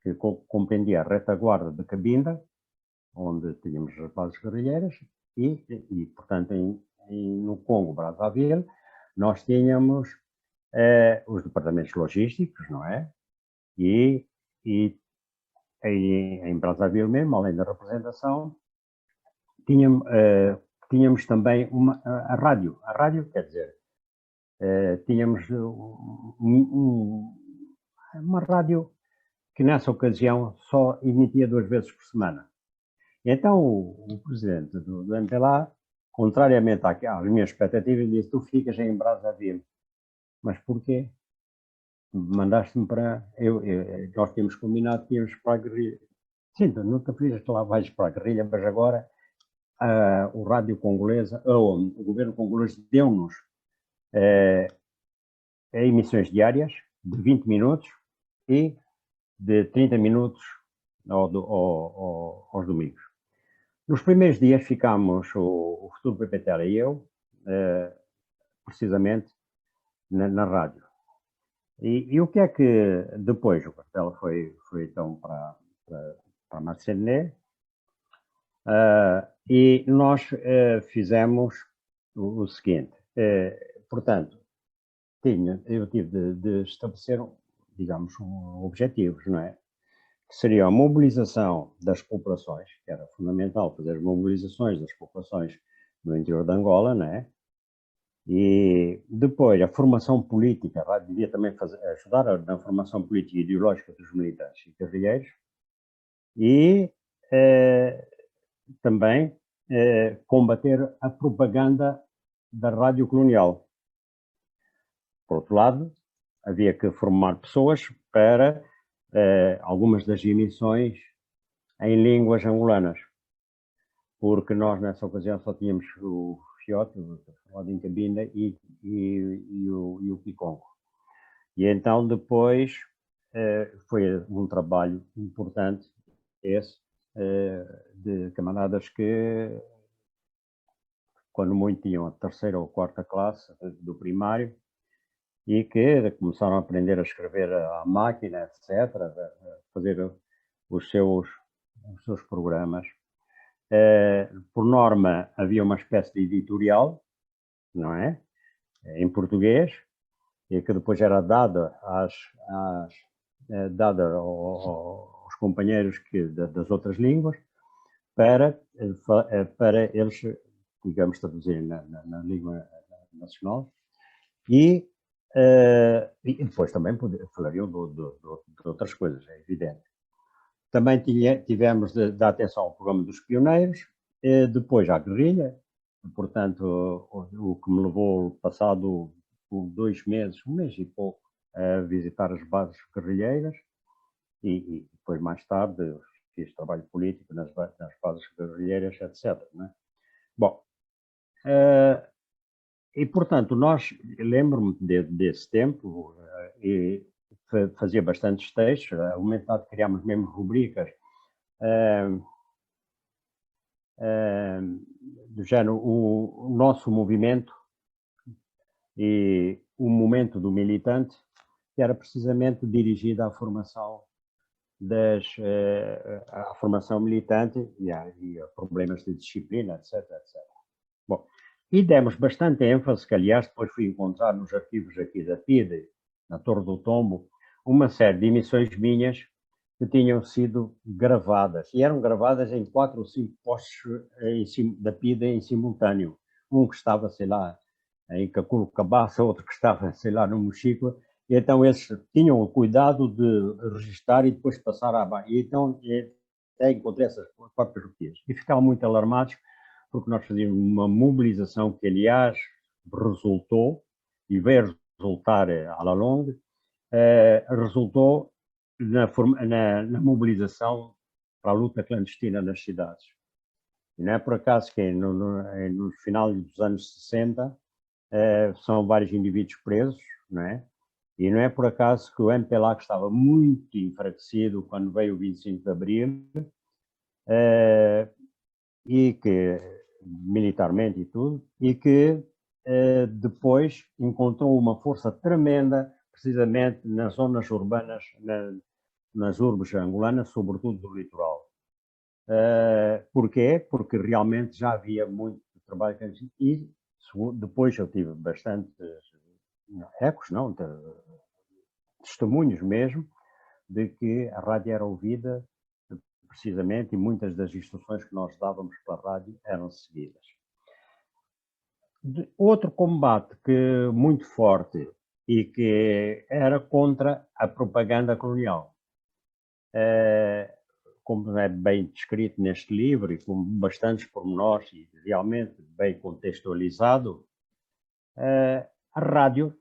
que compreendia a retaguarda de Cabinda, onde tínhamos as bases guerrilheiras, e portanto, no Congo, Brazzaville, nós tínhamos os departamentos logísticos, não é? E em Brazzaville mesmo, além da representação, tínhamos também a rádio. A rádio, quer dizer, tínhamos uma rádio que nessa ocasião só emitia 2 vezes por semana. Então o presidente do MPLA, contrariamente às minhas expectativas, disse: tu ficas em Brazzaville. Mas porquê? Mandaste-me para... nós tínhamos combinado que íamos para a guerrilha. Sim, tu nunca dizes que lá vais para a guerrilha, mas agora o rádio congolesa, o governo congolês deu-nos emissões diárias de 20 minutos e de 30 minutos aos domingos. Nos primeiros dias ficámos, o futuro PPTR e eu, precisamente, na rádio. E o que é que depois o Castelo foi então para Marcené, e nós fizemos o seguinte, portanto, eu tive de estabelecer, digamos, objetivos, não é? Que seria a mobilização das populações, que era fundamental fazer as mobilizações das populações no interior de Angola, não é? E depois a formação política, a rádio devia também ajudar na formação política e ideológica dos militantes e guerrilheiros, e também combater a propaganda da rádio colonial. Por outro lado, havia que formar pessoas para algumas das emissões em línguas angolanas, porque nós nessa ocasião só tínhamos o Fiote, falado em Cabinda, e o Picongo. E então depois foi um trabalho importante esse, de camaradas que, quando muito, tinham a 3ª ou 4ª classe do primário, e que começaram a aprender a escrever à máquina, etc., a fazer os seus programas. Por norma, havia uma espécie de editorial, não é? Em português, e que depois era dada aos companheiros das outras línguas, para eles, digamos, traduzirem na língua nacional, e depois também falariam de outras coisas, é evidente. Também tivemos de dar atenção ao programa dos pioneiros, depois à guerrilha, portanto, o que me levou, passado 2 meses, 1 mês e pouco, a visitar as bases guerrilheiras, e depois, mais tarde, fiz trabalho político nas bases guerrilheiras, etc. Não é? Bom, e portanto, lembro-me desse tempo, e fazia bastantes textos, a momento dado criámos mesmo rubricas do género o nosso movimento e o momento do militante, que era precisamente dirigida à formação à formação militante e a problemas de disciplina, etc, etc. Bom, e demos bastante ênfase, que aliás depois fui encontrar nos arquivos aqui da PIDE, na Torre do Tombo, uma série de emissões minhas que tinham sido gravadas, e eram gravadas em 4 ou 5 postos da PIDE em simultâneo. Um que estava, sei lá, em Caculo Cabaça, outro que estava, sei lá, no Mochico, e então eles tinham o cuidado de registrar e depois passar à barra. E então até encontrei essas próprias copias. E ficavam muito alarmados, porque nós fazíamos uma mobilização que, aliás, resultou, e veio resultar à la longue, resultou na mobilização para a luta clandestina nas cidades. E não é por acaso que no final dos anos 60 são vários indivíduos presos, não é? E não é por acaso que o MPLA, que estava muito enfraquecido quando veio o 25 de Abril, e que, militarmente e tudo, e que depois encontrou uma força tremenda, precisamente nas zonas urbanas, nas urbes angolanas, sobretudo do litoral. Porquê? Porque realmente já havia muito trabalho, e depois eu tive bastantes ecos, não, testemunhos mesmo, de que a rádio era ouvida precisamente, e muitas das instruções que nós dávamos para a rádio eram seguidas. Outro combate que muito forte e que era contra a propaganda colonial. Como é bem descrito neste livro e com bastantes pormenores e realmente bem contextualizado, a rádio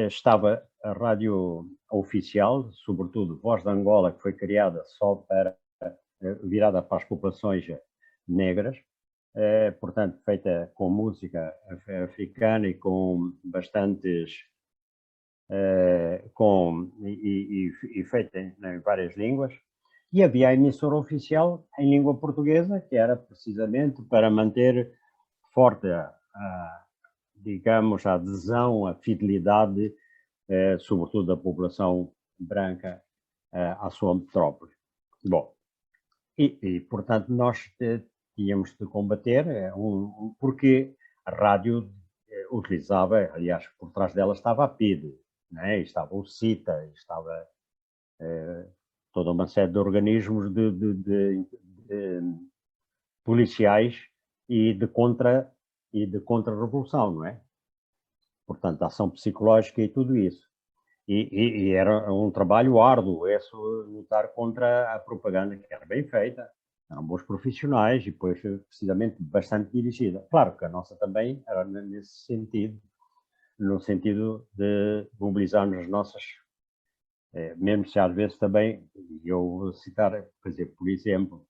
estava a rádio oficial, sobretudo Voz de Angola, que foi criada só para virada para as populações negras, portanto feita com música africana e com bastantes e feita em várias línguas. E havia a emissora oficial em língua portuguesa, que era precisamente para manter forte digamos, a adesão, a fidelidade, sobretudo da população branca, à sua metrópole. Bom, portanto, nós tínhamos de combater, porque a rádio utilizava, aliás, por trás dela estava a PIDE, né? Estava o CITA, estava toda uma série de organismos de policiais e de contra-revolução, não é? Portanto, ação psicológica e tudo isso. E era um trabalho árduo, lutar contra a propaganda, que era bem feita, eram bons profissionais e depois, precisamente, bastante dirigida. Claro que a nossa também era nesse sentido, no sentido de mobilizarmos as nossas, mesmo se às vezes também, eu vou citar, quer dizer, por exemplo,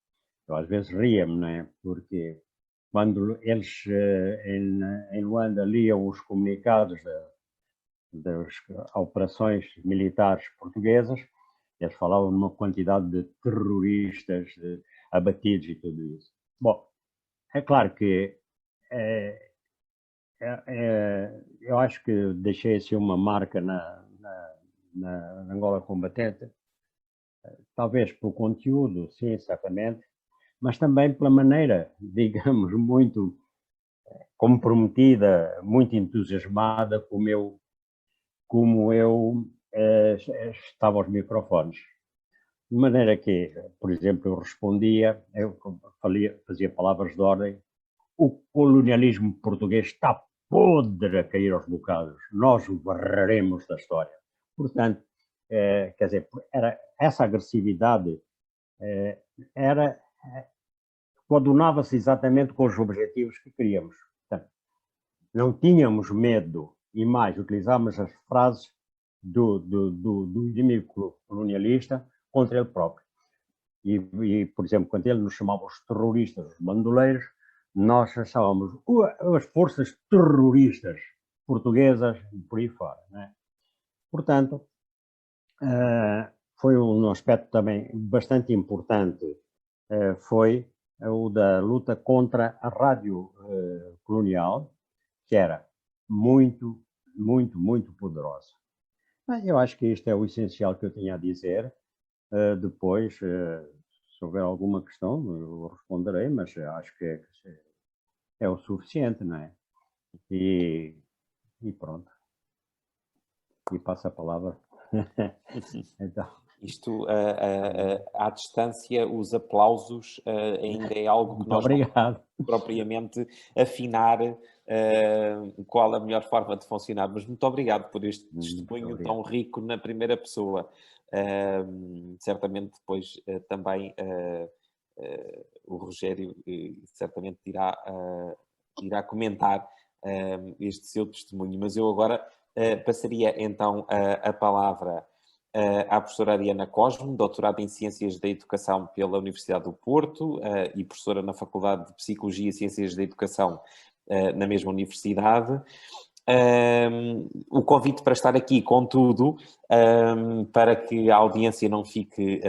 eu às vezes ria-me, não é? Porque quando eles em Luanda liam os comunicados das operações militares portuguesas, eles falavam de uma quantidade de terroristas abatidos e tudo isso. Bom, é claro que eu acho que deixei assim uma marca na Angola Combatente, talvez pelo conteúdo, sim, certamente, mas também pela maneira, digamos, muito comprometida, muito entusiasmada como eu estava aos microfones. De maneira que, por exemplo, eu respondia, eu fazia palavras de ordem, o colonialismo português está podre a cair aos bocados, nós o varreremos da história. Portanto, quer dizer, essa agressividade coadunava-se exatamente com os objetivos que queríamos. Portanto, não tínhamos medo, e mais, utilizávamos as frases do inimigo colonialista contra ele próprio. E, por exemplo, quando ele nos chamava os terroristas, os bandoleiros, nós achávamos as forças terroristas portuguesas e por aí fora, né? Portanto, foi um aspecto também bastante importante, foi o da luta contra a rádio colonial, que era muito, muito, muito poderosa. Eu acho que isto é o essencial que eu tinha a dizer. Depois, se houver alguma questão, eu responderei, mas acho que é o suficiente, não é? E pronto. E passo a palavra. Então. Isto, à distância, os aplausos ainda é algo que Muito nós obrigado. não propriamente afinar qual a melhor forma de funcionar. Mas muito obrigado por este testemunho tão rico na primeira pessoa. Certamente depois também o Rogério certamente irá comentar este seu testemunho. Mas eu agora passaria então a palavra à professora Ariana Cosme, doutorada em Ciências da Educação pela Universidade do Porto e professora na Faculdade de Psicologia e Ciências da Educação na mesma universidade. O convite para estar aqui, contudo, para que a audiência não fique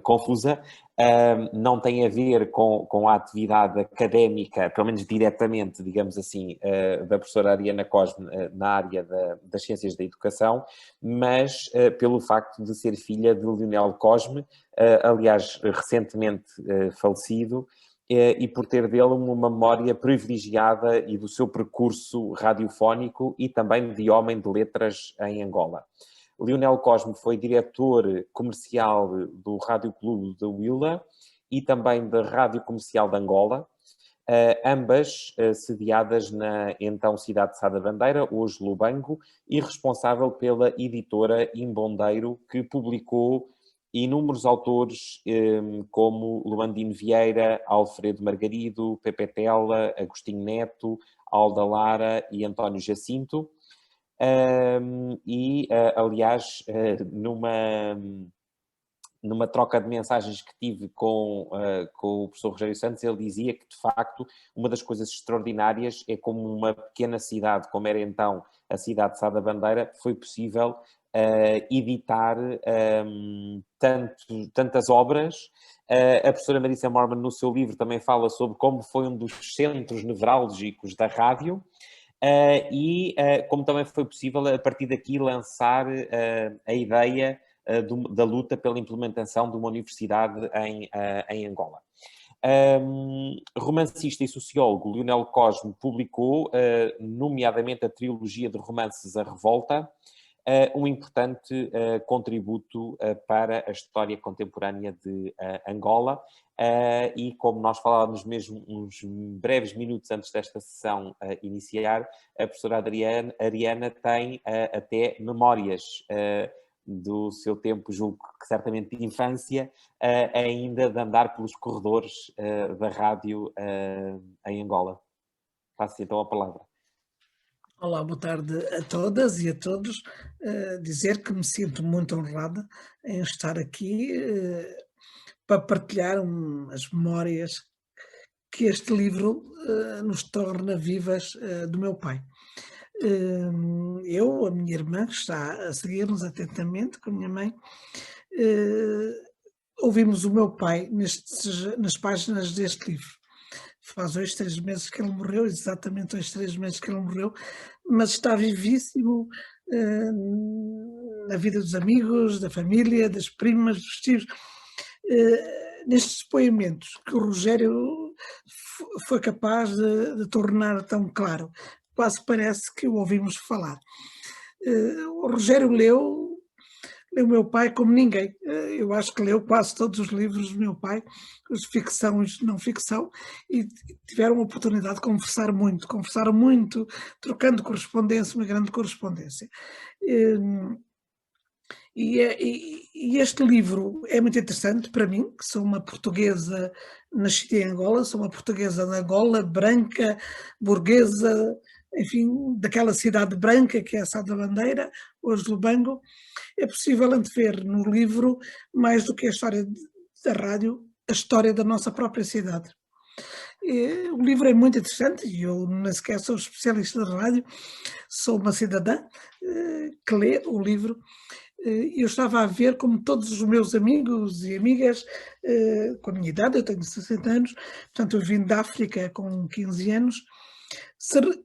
confusa, não tem a ver com a atividade académica, pelo menos diretamente, digamos assim, da professora Ariana Cosme na área das ciências da educação, mas pelo facto de ser filha de Lionel Cosme, aliás, recentemente falecido, e por ter dele uma memória privilegiada e do seu percurso radiofónico e também de homem de letras em Angola. Lionel Cosme foi diretor comercial do Rádio Clube da Huila e também da Rádio Comercial de Angola. ambas sediadas na então cidade de Sá da Bandeira, hoje Lubango, e responsável pela editora Imbondeiro, que publicou inúmeros autores como Luandino Vieira, Alfredo Margarido, Pepe Tela, Agostinho Neto, Alda Lara e António Jacinto. Aliás, numa troca de mensagens que tive com o professor Rogério Santos, ele dizia que, de facto, uma das coisas extraordinárias é como uma pequena cidade, como era então a cidade de Sá da Bandeira, foi possível editar tantas obras. A professora Marisa Morman, no seu livro, também fala sobre como foi um dos centros nevrálgicos da rádio, como também foi possível, a partir daqui, lançar a ideia da luta pela implementação de uma universidade em Angola. Romancista e sociólogo Leonel Cosme publicou, nomeadamente, a trilogia de romances A Revolta, um importante contributo para a história contemporânea de Angola. E como nós falávamos mesmo uns breves minutos antes desta sessão iniciar, a professora Ariana tem até memórias do seu tempo, julgo que certamente de infância, ainda de andar pelos corredores da rádio em Angola. Passo então a palavra. Olá, boa tarde a todas e a todos. Dizer que me sinto muito honrada em estar aqui para partilhar as memórias que este livro nos torna vivas do meu pai. Eu, a minha irmã, que está a seguir-nos atentamente, com a minha mãe, ouvimos o meu pai nas páginas deste livro. Faz 2, 3 meses que ele morreu, exatamente 2, 3 meses que ele morreu, mas está vivíssimo na vida dos amigos, da família, das primas, dos tios. Nestes depoimentos que o Rogério foi capaz de tornar tão claro, quase parece que o ouvimos falar. O Rogério leu o meu pai como ninguém. Eu acho que leu quase todos os livros do meu pai, os de ficção e os de não ficção, e tiveram a oportunidade de conversaram muito, trocando correspondência, uma grande correspondência. E este livro é muito interessante para mim, que sou uma portuguesa nascida em Angola, sou uma portuguesa de Angola, branca, burguesa, enfim, daquela cidade branca que é a Sá da Bandeira, hoje Lubango. É possível antever no livro, mais do que a história da rádio, a história da nossa própria cidade. O livro é muito interessante e eu nem sequer sou especialista de rádio, sou uma cidadã que lê o livro. Eu estava a ver como todos os meus amigos e amigas, com a minha idade, eu tenho 60 anos, portanto eu vim da África com 15 anos,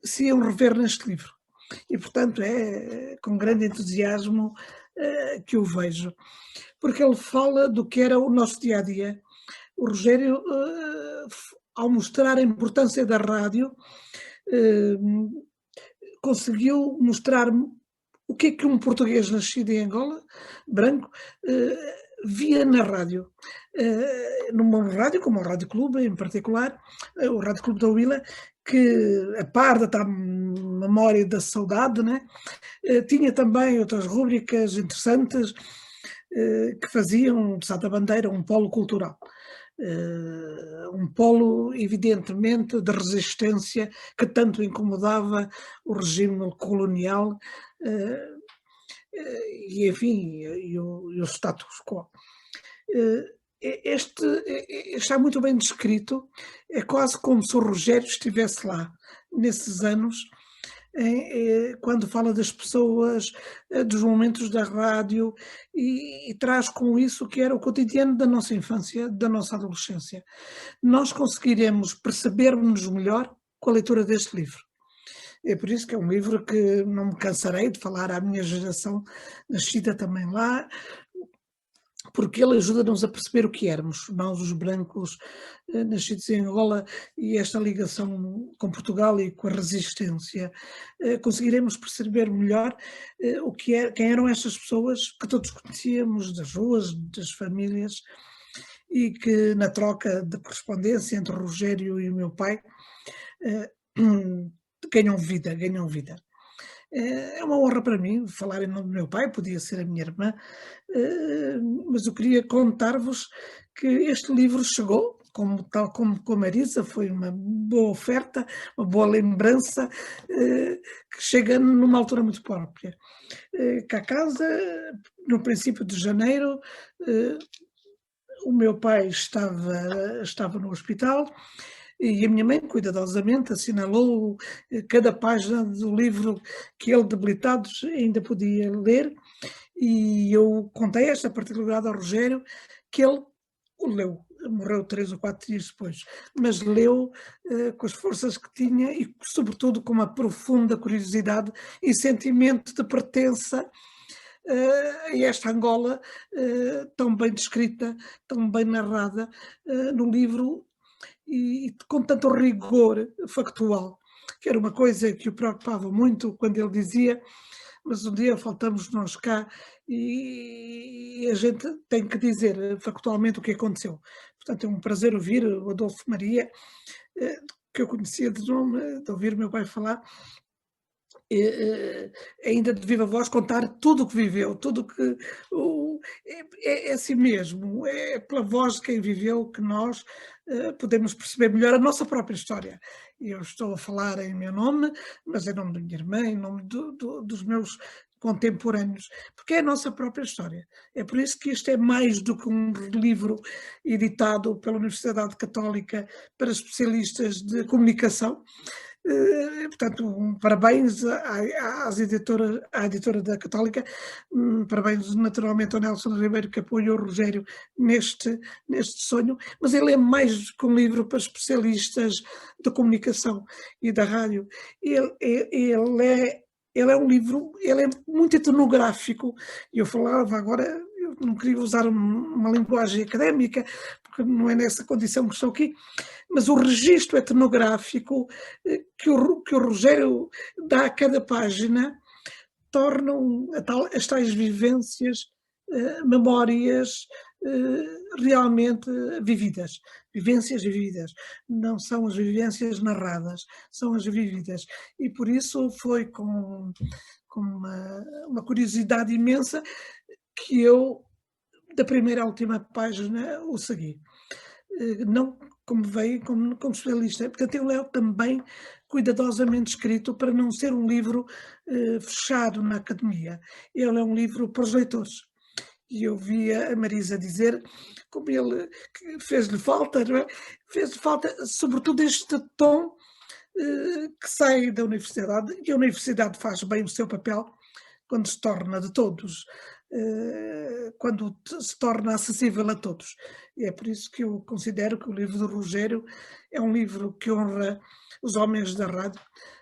se iam rever neste livro. E portanto é com grande entusiasmo que o vejo, porque ele fala do que era o nosso dia-a-dia. O Rogério, ao mostrar a importância da rádio, conseguiu mostrar o que é que um português nascido em Angola, branco, via na rádio. Numa rádio, como o Rádio Clube, em particular, o Rádio Clube da Huila, que a par da memória da saudade, né? Tinha também outras rúbricas interessantes que faziam de Sá da Bandeira um polo cultural. Um polo, evidentemente, de resistência que tanto incomodava o regime colonial e, enfim, e o status quo. Está muito bem descrito, é quase como se o Rogério estivesse lá, nesses anos, quando fala das pessoas, dos momentos da rádio e traz com isso o que era o cotidiano da nossa infância, da nossa adolescência. Nós conseguiremos perceber-nos melhor com a leitura deste livro. É por isso que é um livro que não me cansarei de falar à minha geração, nascida também lá, porque ele ajuda-nos a perceber o que éramos, nós os brancos nascidos em Angola, e esta ligação com Portugal e com a resistência. Conseguiremos perceber melhor o que quem eram estas pessoas que todos conhecíamos, das ruas, das famílias, e que na troca de correspondência entre o Rogério e o meu pai ganham vida. É uma honra para mim falar em nome do meu pai, podia ser a minha irmã, mas eu queria contar-vos que este livro chegou, tal como com a Marisa, foi uma boa oferta, uma boa lembrança, que chega numa altura muito própria. Cá a casa, no princípio de janeiro, o meu pai estava no hospital e a minha mãe, cuidadosamente, assinalou cada página do livro que ele, debilitados, ainda podia ler, e eu contei esta particularidade ao Rogério, que ele o leu. Morreu 3 ou 4 dias depois, mas leu com as forças que tinha e, sobretudo, com uma profunda curiosidade e sentimento de pertença a esta Angola tão bem descrita, tão bem narrada no livro e com tanto rigor factual, que era uma coisa que o preocupava muito quando ele dizia: mas um dia faltamos nós cá e a gente tem que dizer factualmente o que aconteceu. Portanto, é um prazer ouvir o Adolfo Maria, que eu conhecia de nome, de ouvir meu pai falar, ainda de viva voz, contar tudo o que viveu, tudo o que... É assim mesmo, é pela voz de quem viveu que nós podemos perceber melhor a nossa própria história. Eu estou a falar em meu nome, mas em nome da minha irmã, em nome dos meus contemporâneos, porque é a nossa própria história. É por isso que isto é mais do que um livro editado pela Universidade Católica para especialistas de comunicação. Portanto, parabéns à editora da Católica, parabéns naturalmente ao Nelson Ribeiro, que apoiou o Rogério neste sonho, mas ele é mais que um livro para especialistas da comunicação e da rádio. Ele é um livro, ele é muito etnográfico, e eu falava agora, eu não queria usar uma linguagem académica, porque não é nessa condição que estou aqui, mas o registro etnográfico que o Rogério dá a cada página tornam as tais vivências, memórias realmente vividas. Vivências vividas. Não são as vivências narradas, são as vividas. E por isso foi com uma curiosidade imensa que eu, da primeira à última página, o segui. Não como veio como especialista. Portanto, ele é também cuidadosamente escrito para não ser um livro fechado na academia. Ele é um livro para os leitores. E eu via a Marisa dizer como ele fez-lhe falta, não é? Fez-lhe falta, sobretudo, este tom que sai da universidade, e a universidade faz bem o seu papel quando se torna de todos, quando se torna acessível a todos. E é por isso que eu considero que o livro do Rogério é um livro que honra os homens da rádio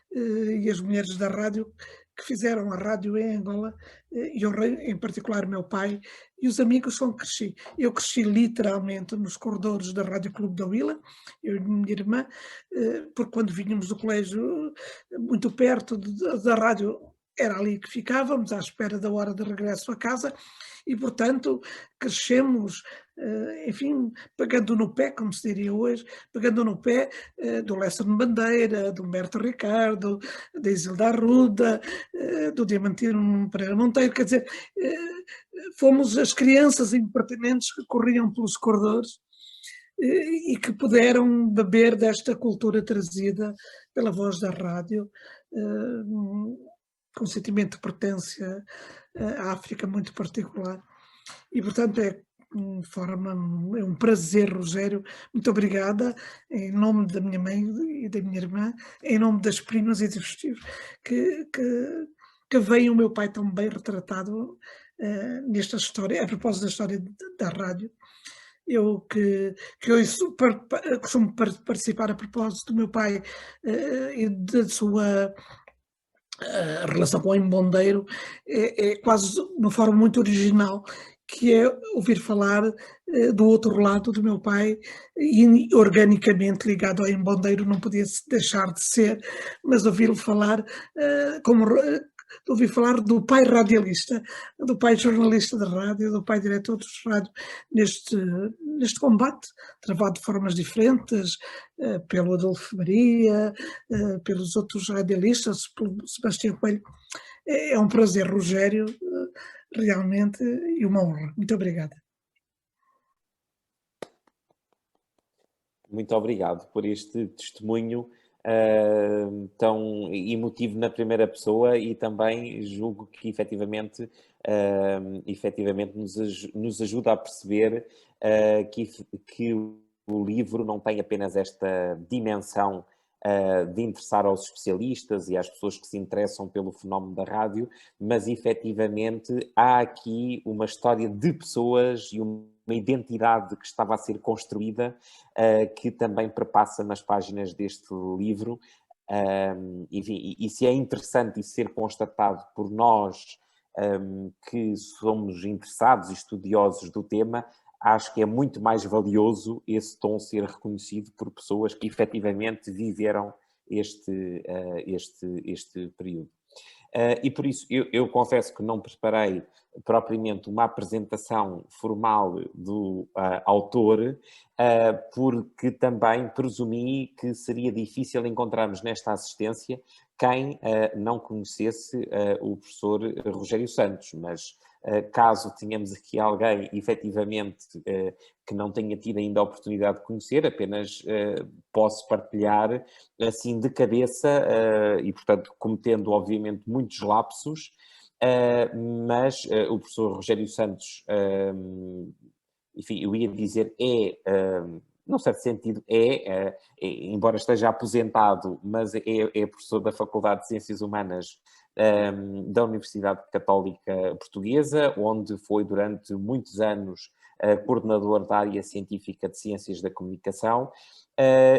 e as mulheres da rádio que fizeram a rádio em Angola, e honrei em particular meu pai e os amigos com que cresci. Eu cresci literalmente nos corredores da Rádio Clube da Vila, eu e minha irmã, porque quando vinhamos do colégio muito perto da rádio, era ali que ficávamos, à espera da hora de regresso a casa, e, portanto, crescemos, enfim, pegando no pé, como se diria hoje, pegando no pé do Lesson Bandeira, do Humberto Ricardo, da Isilda Arruda, do Diamantino Pereira Monteiro, quer dizer, fomos as crianças impertinentes que corriam pelos corredores e que puderam beber desta cultura trazida pela voz da rádio, com um sentimento de pertença à África muito particular. E, portanto, é um prazer, Rogério. Muito obrigada, em nome da minha mãe e da minha irmã, em nome das primas e dos tios, que veem o meu pai tão bem retratado nesta história, a propósito da história da rádio. Eu que ouço, costumo participar a propósito do meu pai e da sua a relação com o embondeiro, é quase uma forma muito original, que é ouvir falar do outro lado do meu pai, e organicamente ligado ao embondeiro não podia deixar de ser, mas ouvi-lo falar como de ouvir falar do pai radialista, do pai jornalista de rádio, do pai diretor de rádio, neste combate, travado de formas diferentes, pelo Adolfo Maria, pelos outros radialistas, pelo Sebastião Coelho. É um prazer, Rogério, realmente, e uma honra. Muito obrigada. Muito obrigado por este testemunho tão emotivo na primeira pessoa, e também julgo que efetivamente nos ajuda a perceber que o livro não tem apenas esta dimensão de interessar aos especialistas e às pessoas que se interessam pelo fenómeno da rádio, mas efetivamente há aqui uma história de pessoas e uma identidade que estava a ser construída, que também perpassa nas páginas deste livro. Enfim, e se é interessante isso ser constatado por nós, que somos interessados e estudiosos do tema, acho que é muito mais valioso esse tom ser reconhecido por pessoas que efetivamente viveram este período. E por isso, eu confesso que não preparei propriamente uma apresentação formal do autor, porque também presumi que seria difícil encontrarmos nesta assistência quem não conhecesse o professor Rogério Santos, mas caso tenhamos aqui alguém, efetivamente, que não tenha tido ainda a oportunidade de conhecer, apenas posso partilhar, assim, de cabeça, e, portanto, cometendo, obviamente, muitos lapsos, mas o professor Rogério Santos, enfim, eu ia dizer num certo sentido, embora esteja aposentado, mas é professor da Faculdade de Ciências Humanas da Universidade Católica Portuguesa, onde foi durante muitos anos coordenador da área científica de Ciências da Comunicação,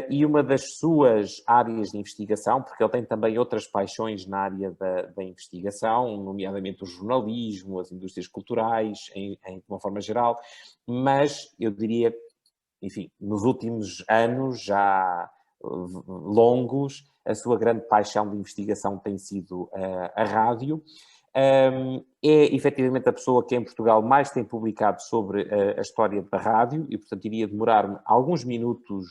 e uma das suas áreas de investigação, porque ele tem também outras paixões na área da investigação, nomeadamente o jornalismo, as indústrias culturais, de uma forma geral, mas eu diria, enfim, nos últimos anos, já longos, a sua grande paixão de investigação tem sido a rádio. É efetivamente a pessoa que em Portugal mais tem publicado sobre a história da rádio, e portanto iria demorar-me alguns minutos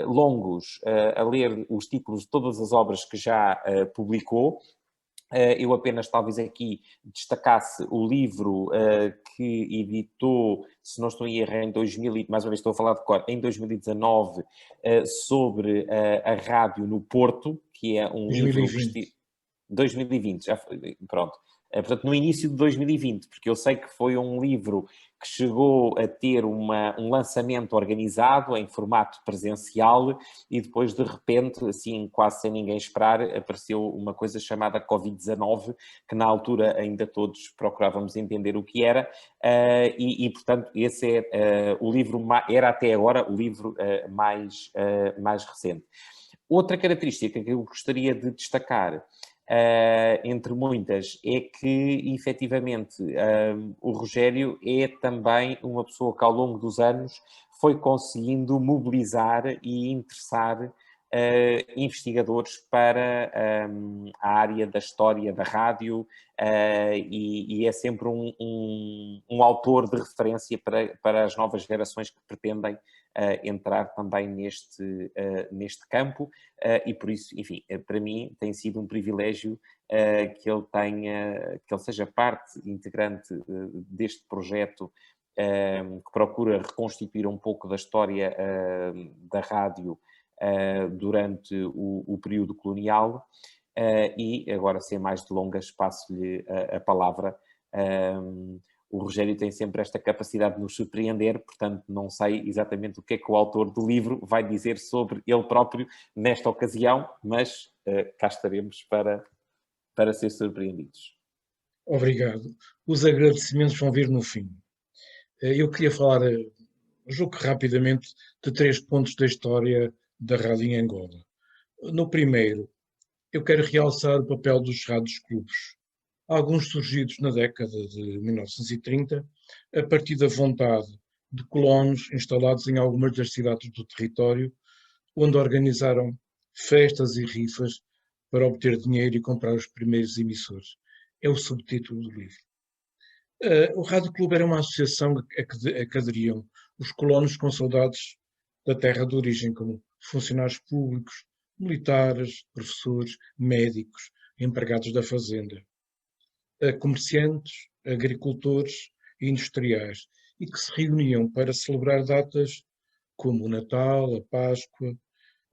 longos a ler os títulos de todas as obras que já publicou. Eu apenas talvez aqui destacasse o livro que editou, se não estou em erro, em 2000, mais uma vez estou a falar de cor, em 2019, sobre a rádio no Porto, que é um 2020. livro... 2020, já foi, pronto. Portanto, no início de 2020, porque eu sei que foi um livro que chegou a ter um lançamento organizado em formato presencial e depois, de repente, assim, quase sem ninguém esperar, apareceu uma coisa chamada Covid-19, que na altura ainda todos procurávamos entender o que era, e portanto, esse é o livro, era até agora o livro mais recente. Outra característica que eu gostaria de destacar, entre muitas, é que, efetivamente, o Rogério é também uma pessoa que, ao longo dos anos, foi conseguindo mobilizar e interessar investigadores para a área da história da rádio, e é sempre um autor de referência para as novas gerações que pretendem entrar também neste campo, e por isso, enfim, para mim tem sido um privilégio que ele seja parte integrante deste projeto, que procura reconstituir um pouco da história da rádio durante o período colonial, e agora, sem mais delongas, passo-lhe a palavra. O Rogério tem sempre esta capacidade de nos surpreender, portanto não sei exatamente o que é que o autor do livro vai dizer sobre ele próprio nesta ocasião, mas cá estaremos para ser surpreendidos. Obrigado. Os agradecimentos vão vir no fim. Eu queria falar, julgo que rapidamente, de 3 pontos da história da rádio em Angola. No primeiro, eu quero realçar o papel dos rádios clubes, alguns surgidos na década de 1930, a partir da vontade de colonos instalados em algumas das cidades do território, onde organizaram festas e rifas para obter dinheiro e comprar os primeiros emissores. É o subtítulo do livro. O Rádio Clube era uma associação a que aderiam os colonos com saudades da terra de origem, como funcionários públicos, militares, professores, médicos, empregados da fazenda, comerciantes, agricultores e industriais, e que se reuniam para celebrar datas como o Natal, a Páscoa,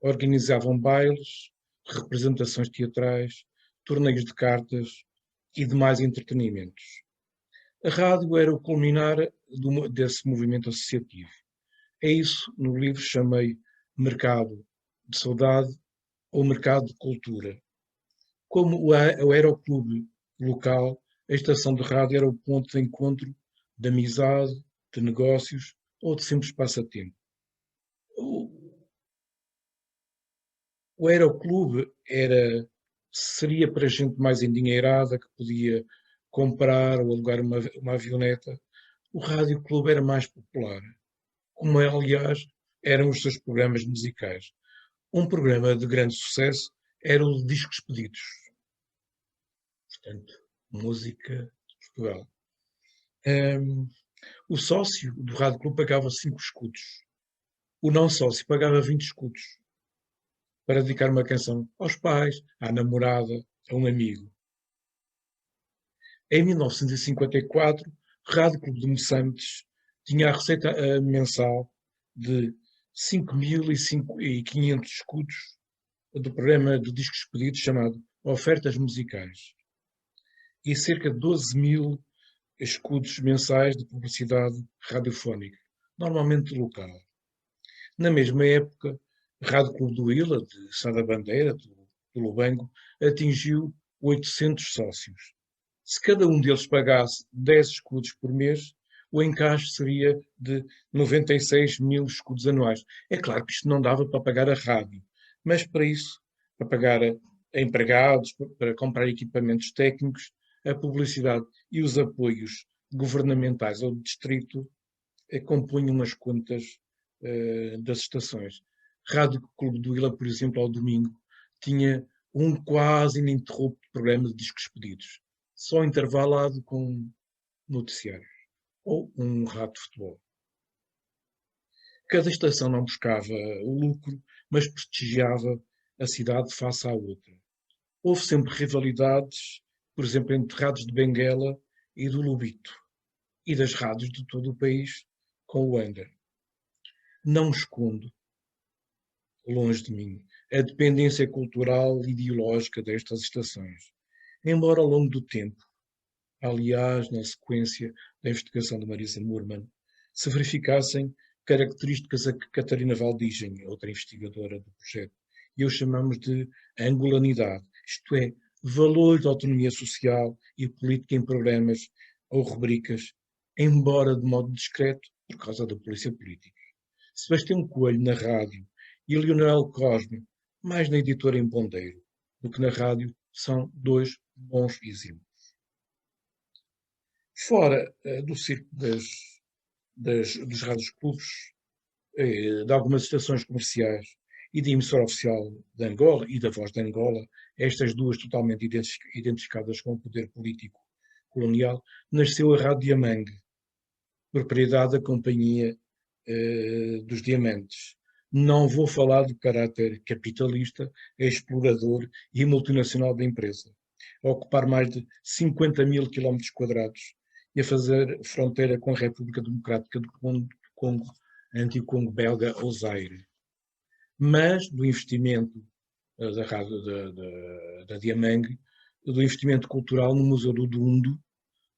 organizavam bailes, representações teatrais, torneios de cartas e demais entretenimentos. A rádio era o culminar desse movimento associativo. É isso, no livro, chamei mercado de saudade ou mercado de cultura. Como o aeroclube local, a estação de rádio era o ponto de encontro de amizade, de negócios ou de simples passatempo. O aeroclube seria para gente mais endinheirada, que podia comprar ou alugar uma avioneta. O Rádio Clube era mais popular, como aliás eram os seus programas musicais. Um programa de grande sucesso era o Discos Pedidos. Portanto, música de Portugal. O sócio do Rádio Clube pagava 5 escudos. O não sócio pagava 20 escudos para dedicar uma canção aos pais, à namorada, a um amigo. Em 1954, o Rádio Clube de Moçambique tinha a receita mensal de 5.500 escudos do programa de discos pedidos chamado Ofertas Musicais e cerca de 12.000 escudos mensais de publicidade radiofónica, normalmente local. Na mesma época, o Rádio Clube do Ila, de Sá da Bandeira, do Lubango, atingiu 800 sócios. Se cada um deles pagasse 10 escudos por mês, o encaixe seria de 96.000 escudos anuais. É claro que isto não dava para pagar a rádio, mas para isso, para pagar a empregados, para comprar equipamentos técnicos, a publicidade e os apoios governamentais ao distrito compunham as contas das estações. Rádio Clube do Ila, por exemplo, ao domingo, tinha um quase ininterrupto programa de discos pedidos, só intervalado com noticiários ou um rato de futebol. Cada estação não buscava o lucro, mas prestigiava a cidade face à outra. Houve sempre rivalidades, por exemplo, entre rádios de Benguela e do Lubito, e das rádios de todo o país com o Under. Não escondo, longe de mim, a dependência cultural e ideológica destas estações. Embora ao longo do tempo, aliás, na sequência da investigação de Marisa Murman, se verificassem características a que Catarina Valdigem, outra investigadora do projeto, e eu chamamos de angolanidade, isto é, valor de autonomia social e política em programas ou rubricas, embora de modo discreto, por causa da polícia política. Sebastião Coelho na rádio e Leonel Cosme, mais na editora em Ponteiro do que na rádio, são dois bons exemplos. Fora do círculo dos rádios clubes, de algumas estações comerciais e da emissora oficial de Angola e da Voz de Angola, estas duas totalmente identificadas com o poder político colonial, nasceu a Rádio Diamangue, propriedade da Companhia dos Diamantes. Não vou falar do caráter capitalista, explorador e multinacional da empresa, a ocupar mais de 50.000 km² e a fazer fronteira com a República Democrática do Congo, antigo Congo belga ou Zaire. Mas do investimento da rádio da Diamangue, do investimento cultural no Museu do Dundo,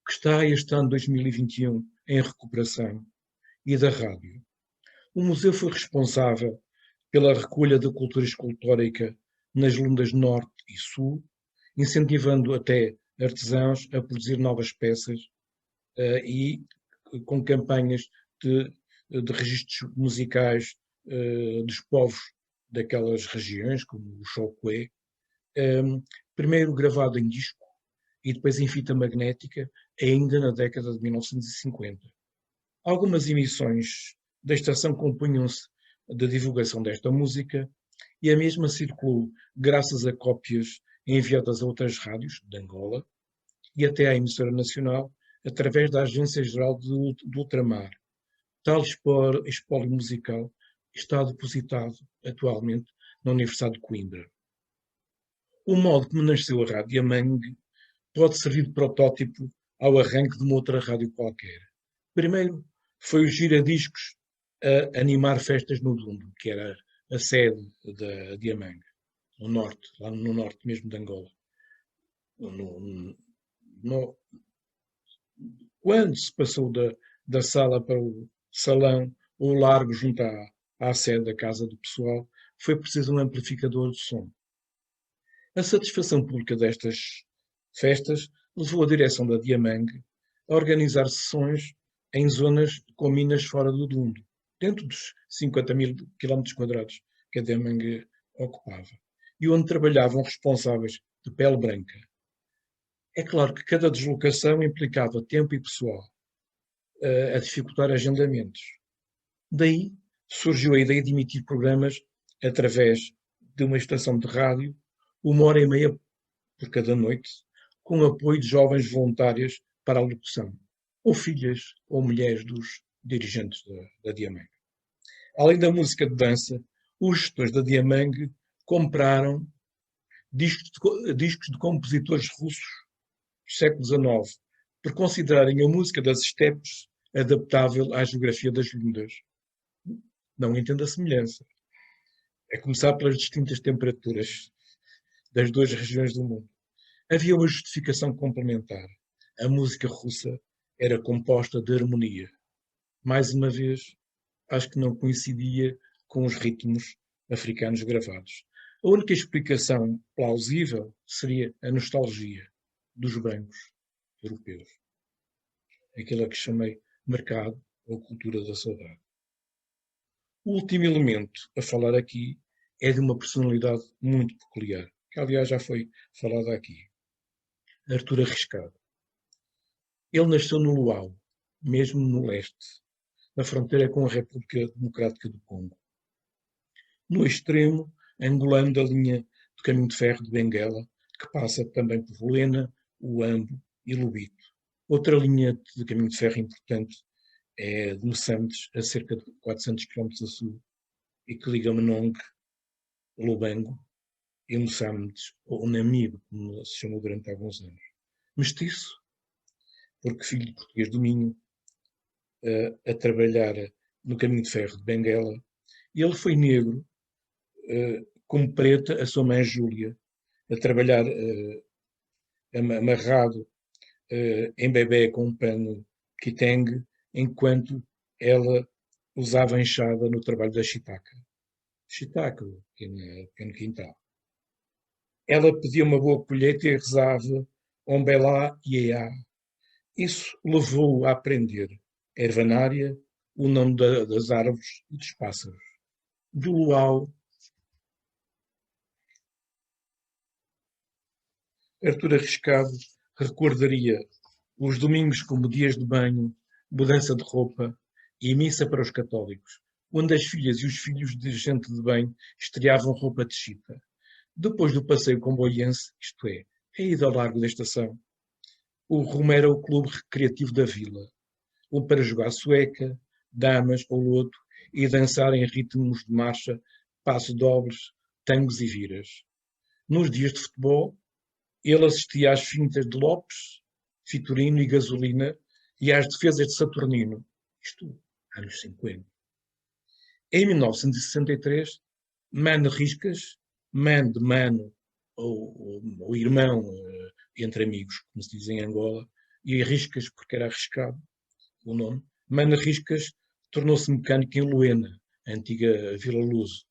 que está este ano 2021 em recuperação, e da rádio. O museu foi responsável pela recolha da cultura escultórica nas lundas Norte e Sul, incentivando até artesãos a produzir novas peças e com campanhas de registros musicais dos povos daquelas regiões, como o Chokwe, primeiro gravado em disco e depois em fita magnética, ainda na década de 1950. Algumas emissões da estação compunham-se da divulgação desta música e a mesma circulou graças a cópias enviadas a outras rádios de Angola e até à emissora nacional através da Agência Geral do Ultramar. Tal espólio musical está depositado atualmente na Universidade de Coimbra. O modo como nasceu a Rádio Yamangue pode servir de protótipo ao arranque de uma outra rádio qualquer. Primeiro foi o giradiscos a animar festas no Dundo, que era a sede da Yamangue, no norte, lá no norte mesmo de Angola. Quando se passou da sala para o salão ou largo junto à sede da casa do pessoal, foi preciso um amplificador de som. A satisfação pública destas festas levou a direção da Yamangue a organizar sessões em zonas com minas fora do Dundo, dentro dos 50.000 km² que a Yamangue ocupava, e onde trabalhavam responsáveis de pele branca. É claro que cada deslocação implicava tempo e pessoal, a dificultar agendamentos. Daí surgiu a ideia de emitir programas através de uma estação de rádio, 1h30 por cada noite, com apoio de jovens voluntárias para a locução, ou filhas ou mulheres dos dirigentes da Yamangue. Além da música de dança, os gestores da Yamangue compraram discos de compositores russos do século XIX, por considerarem a música das estepes adaptável à geografia das lindas. Não entendo a semelhança. É começar pelas distintas temperaturas das duas regiões do mundo. Havia uma justificação complementar. A música russa era composta de harmonia. Mais uma vez, acho que não coincidia com os ritmos africanos gravados. A única explicação plausível seria a nostalgia dos brancos europeus. Aquilo a que chamei mercado ou cultura da saudade. O último elemento a falar aqui é de uma personalidade muito peculiar, que aliás já foi falada aqui. Artur Arriscado. Ele nasceu no Luau, mesmo no leste, na fronteira com a República Democrática do Congo. No extremo, angolano da linha do caminho de ferro de Benguela, que passa também por Luena, Uambo e Lubito. Outra linha de caminho de ferro importante é de Moçambique, a cerca de 400 km a sul, e que liga Menong, Lubango e Moçambique, ou Namibe, como se chamou durante alguns anos. Mestiço, porque filho de português do Minho, a trabalhar no caminho de ferro de Benguela, e ele foi negro, como preta, a sua mãe Júlia, a trabalhar amarrado em bebê com um pano quitengue, enquanto ela usava enxada no trabalho da chitaca. Chitaca, pequeno quintal. Ela pedia uma boa colheita e rezava Ombelá e Eá. Isso levou-o a aprender ervanária, o nome das árvores e dos pássaros. Do luau, Artur Arriscado recordaria os domingos como dias de banho, mudança de roupa e missa para os católicos, onde as filhas e os filhos de gente de bem estreavam roupa de chita. Depois do passeio comboiense, isto é, a ida ao largo da estação, o rumo era o clube recreativo da vila, ou para jogar sueca, damas ou loto e dançar em ritmos de marcha, passo-dobles, tangos e viras. Nos dias de futebol, ele assistia às fintas de Lopes, Vitorino e Gasolina e às defesas de Saturnino, isto, anos 50. Em 1963, Mano Riscas, man de mano, ou irmão entre amigos, como se diz em Angola, e Riscas, porque era arriscado o nome, Mano Riscas tornou-se mecânico em Luena, a antiga Vila Luso,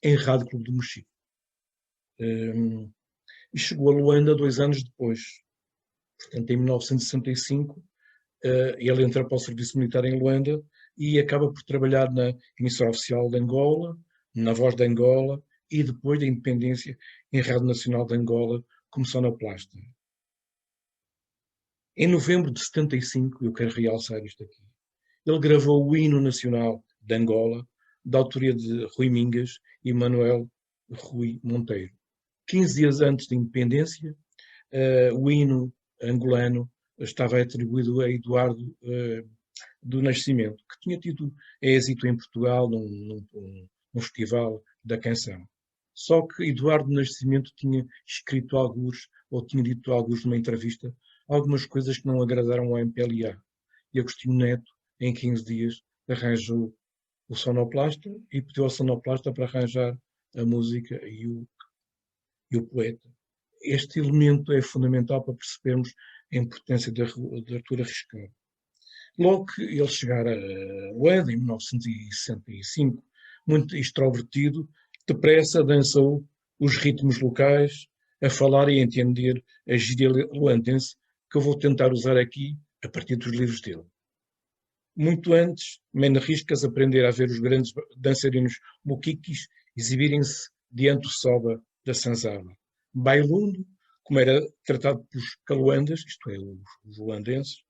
em Rádio Clube do Mochico. E chegou a Luanda 2 anos depois. Portanto, em 1965, ele entra para o serviço militar em Luanda e acaba por trabalhar na emissora oficial de Angola, na Voz de Angola e depois da independência em Rádio Nacional de Angola como sonoplasta. Em novembro de 75, eu quero realçar isto aqui, ele gravou o hino nacional de Angola da autoria de Rui Mingas e Manuel Rui Monteiro. 15 dias antes da independência, o hino angolano estava atribuído a Eduardo do Nascimento, que tinha tido êxito em Portugal num festival da canção. Só que Eduardo do Nascimento tinha escrito alguns, ou tinha dito alguns numa entrevista, algumas coisas que não agradaram ao MPLA. E Agostinho Neto, em 15 dias, arranjou o sonoplasta e pediu ao sonoplasta para arranjar a música e o poeta. Este elemento é fundamental para percebermos a importância de Artur Arriscado. Logo que ele chegar a Luanda, em 1965, muito extrovertido, depressa dançou os ritmos locais, a falar e a entender a gíria luandense, que eu vou tentar usar aqui a partir dos livros dele. Muito antes, Mena Riscas aprender a ver os grandes dançarinos muquiquis exibirem-se diante do soba da Sanzala. Bailundo, como era tratado pelos caluandas, isto é, os luandenses,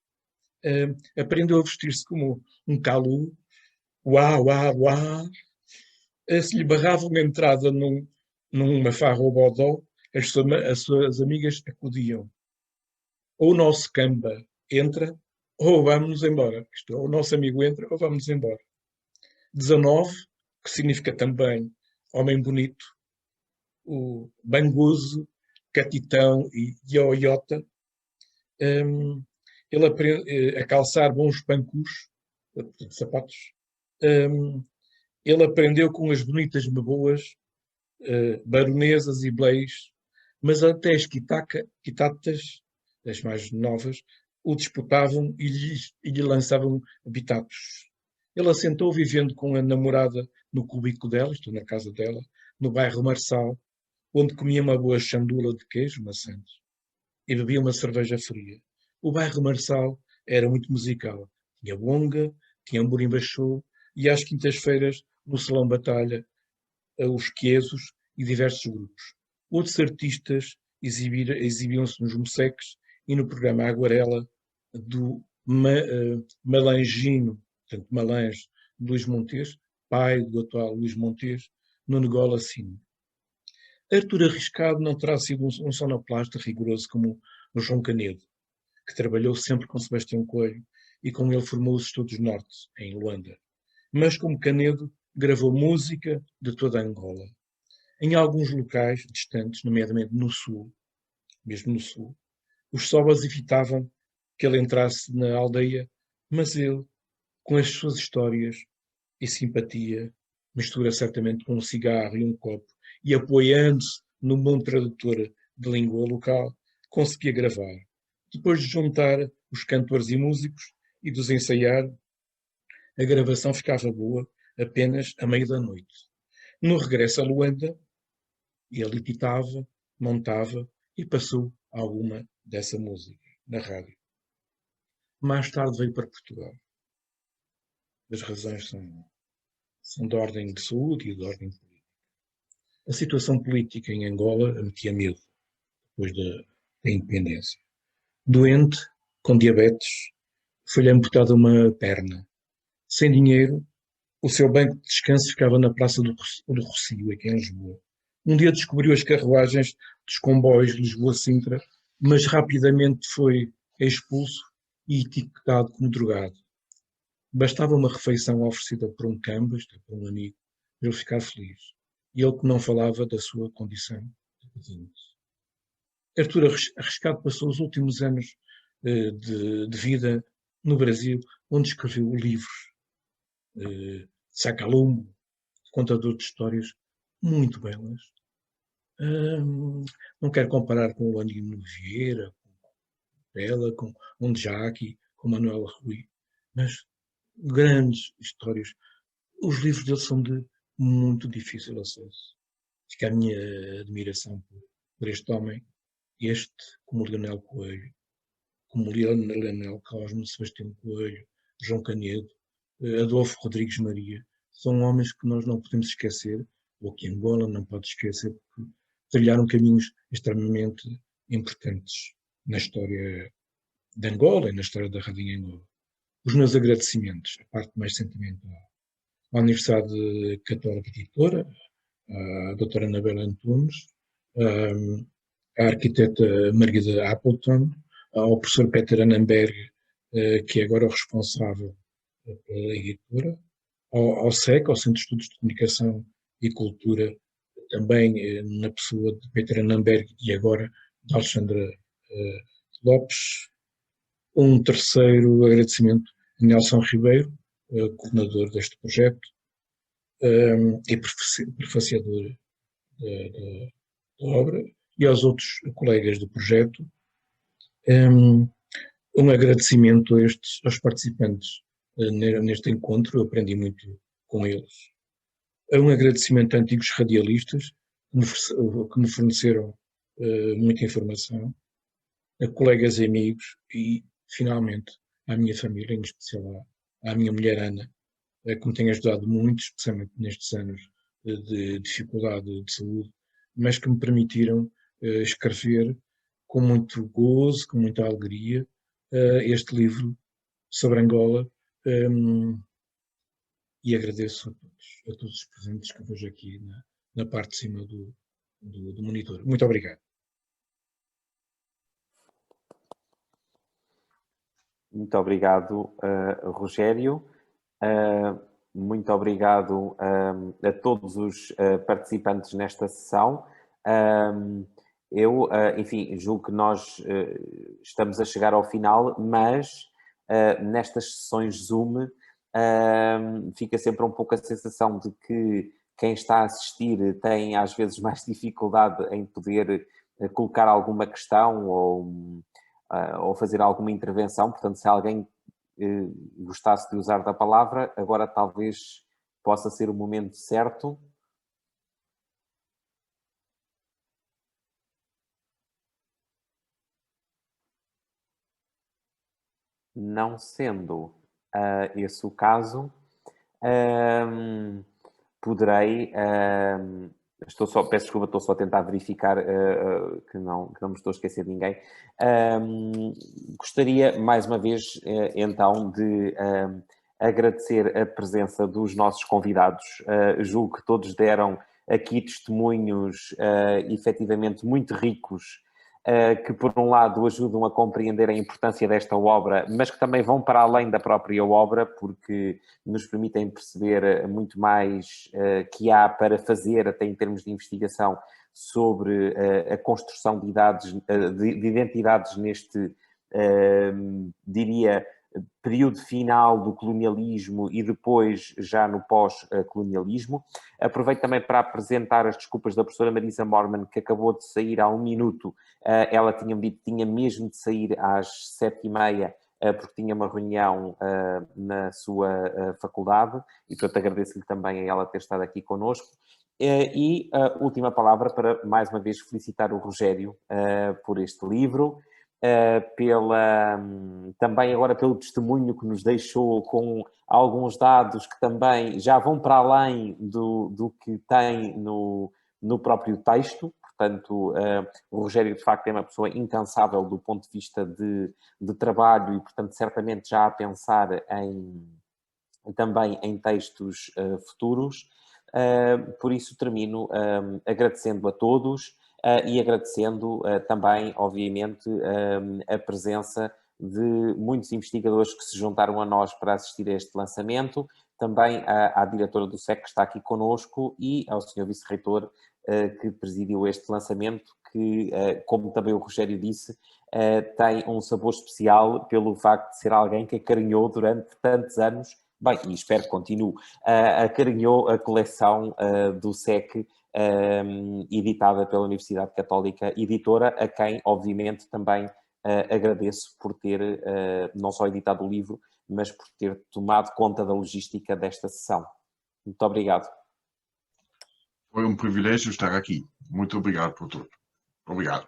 aprendeu a vestir-se como um calu, uá, uá, uá. Se lhe barrava uma entrada numa farra ou bodó, as suas amigas acudiam. Ou o nosso camba entra, ou vamos embora. Isto é, o nosso amigo entra, ou vamos embora. 19, que significa também homem bonito, o banguzo, catitão e ioiota, ele aprende a calçar bons pancus, sapatos. Ele aprendeu com as bonitas meboas, baronesas e bleis, mas até as quitatas, as mais novas, o disputavam e lhe lançavam habitatos. Ele assentou vivendo com a namorada no cubico dela, estou na casa dela, no bairro Marçal, onde comia uma boa chandula de queijo, maçãs, e bebia uma cerveja fria. O bairro Marçal era muito musical. Tinha bonga, tinha burimbachô, e às quintas-feiras, no Salão Batalha, os quesos e diversos grupos. Outros artistas exibiam-se nos Moseques e no programa Aguarela do Malangino, portanto, Malange, de Luís Montes, pai do atual Luís Montes, no Negola Cine. Artur Arriscado não terá sido um sonoplasta rigoroso como o João Canedo, que trabalhou sempre com Sebastião Coelho e com ele formou os Estudos Norte, em Luanda. Mas, como Canedo, gravou música de toda a Angola. Em alguns locais distantes, nomeadamente no sul, mesmo no sul, os sobas evitavam que ele entrasse na aldeia, mas ele, com as suas histórias e simpatia, mistura certamente com um cigarro e um copo, e apoiando-se no bom tradutor de língua local, conseguia gravar. Depois de juntar os cantores e músicos e de os ensaiar, a gravação ficava boa apenas à meia da noite. No regresso a Luanda, ele editava, montava e passou alguma dessa música na rádio. Mais tarde veio para Portugal. As razões são de ordem de saúde e de ordem política. A situação política em Angola metia medo, depois da independência. Doente, com diabetes, foi-lhe amputada uma perna. Sem dinheiro, o seu banco de descanso ficava na Praça do Rocio, aqui em Lisboa. Um dia descobriu as carruagens dos comboios Lisboa-Sintra, mas rapidamente foi expulso e etiquetado como drogado. Bastava uma refeição oferecida por um camba, por um amigo, para ele ficar feliz. E ele que não falava da sua condição de pedinte. Artur Arriscado passou os últimos anos de vida no Brasil, onde escreveu livros. Sacalumbo, contador de histórias muito belas. Não quero comparar com o Anino Vieira, com Bela, com Ondjaki, com Manuel Rui, mas grandes histórias. Os livros dele são de muito difícil acesso. Fica a minha admiração por este homem, este, como Leonel Coelho, como Leonel Cosme, Sebastião Coelho, João Canedo, Adolfo Rodrigues Maria. São homens que nós não podemos esquecer, ou que Angola não pode esquecer, porque trilharam caminhos extremamente importantes na história de Angola e na história da Rádio Angola. Os meus agradecimentos, a parte mais sentimental, à Universidade Católica de Leitura, à doutora Anabela Antunes, à arquiteta Margarida Appleton, ao professor Peter Annenberg, que é agora o responsável pela editora, ao SEC, ao Centro de Estudos de Comunicação e Cultura, também na pessoa de Peter Annenberg e agora de Alexandra Lopes. Um terceiro agradecimento a Nelson Ribeiro, coordenador deste projeto e prefaciador da obra, e aos outros colegas do projeto. Um agradecimento aos participantes neste encontro, eu aprendi muito com eles. Um agradecimento a antigos radialistas que me forneceram muita informação, a colegas e amigos e, finalmente, à minha família, em especial à minha mulher Ana, que me tem ajudado muito, especialmente nestes anos de dificuldade de saúde, mas que me permitiram escrever com muito gozo, com muita alegria, este livro sobre Angola, e agradeço a todos os presentes que eu vejo aqui na parte de cima do monitor. Muito obrigado. Muito obrigado, Rogério. Muito obrigado a todos os participantes nesta sessão. Enfim, julgo que nós estamos a chegar ao final, mas nestas sessões Zoom fica sempre um pouco a sensação de que quem está a assistir tem às vezes mais dificuldade em poder colocar alguma questão ou fazer alguma intervenção. Portanto, se alguém gostasse de usar da palavra, agora talvez possa ser o momento certo. Não sendo esse o caso, poderei... peço desculpa, estou só a tentar verificar que não me estou a esquecer de ninguém. Gostaria, mais uma vez, então, de agradecer a presença dos nossos convidados. Julgo que todos deram aqui testemunhos efetivamente muito ricos, que, por um lado, ajudam a compreender a importância desta obra, mas que também vão para além da própria obra, porque nos permitem perceber muito mais que há para fazer, até em termos de investigação, sobre a construção de identidades neste, diria, período final do colonialismo e depois já no pós-colonialismo. Aproveito também para apresentar as desculpas da professora Marisa Morman, que acabou de sair há um minuto. Ela tinha-me dito que tinha mesmo de sair às 7h30, porque tinha uma reunião na sua faculdade, e portanto agradeço-lhe também a ela ter estado aqui connosco. E a última palavra para, mais uma vez, felicitar o Rogério por este livro, também agora pelo testemunho que nos deixou com alguns dados que também já vão para além do que tem no próprio texto. Portanto, o Rogério, de facto, é uma pessoa incansável do ponto de vista de trabalho e, portanto, certamente já a pensar também em textos futuros. Por isso, termino agradecendo a todos e agradecendo também, obviamente, a presença de muitos investigadores que se juntaram a nós para assistir a este lançamento, também à diretora do SEC, que está aqui connosco, e ao Sr. Vice-Reitor, que presidiu este lançamento, que, como também o Rogério disse, tem um sabor especial pelo facto de ser alguém que acarinhou durante tantos anos, bem, e espero que continue, acarinhou a coleção do SEC, editada pela Universidade Católica Editora, a quem, obviamente, também agradeço por ter não só editado o livro, mas por ter tomado conta da logística desta sessão. Muito obrigado. Foi um privilégio estar aqui. Muito obrigado por tudo. Obrigado.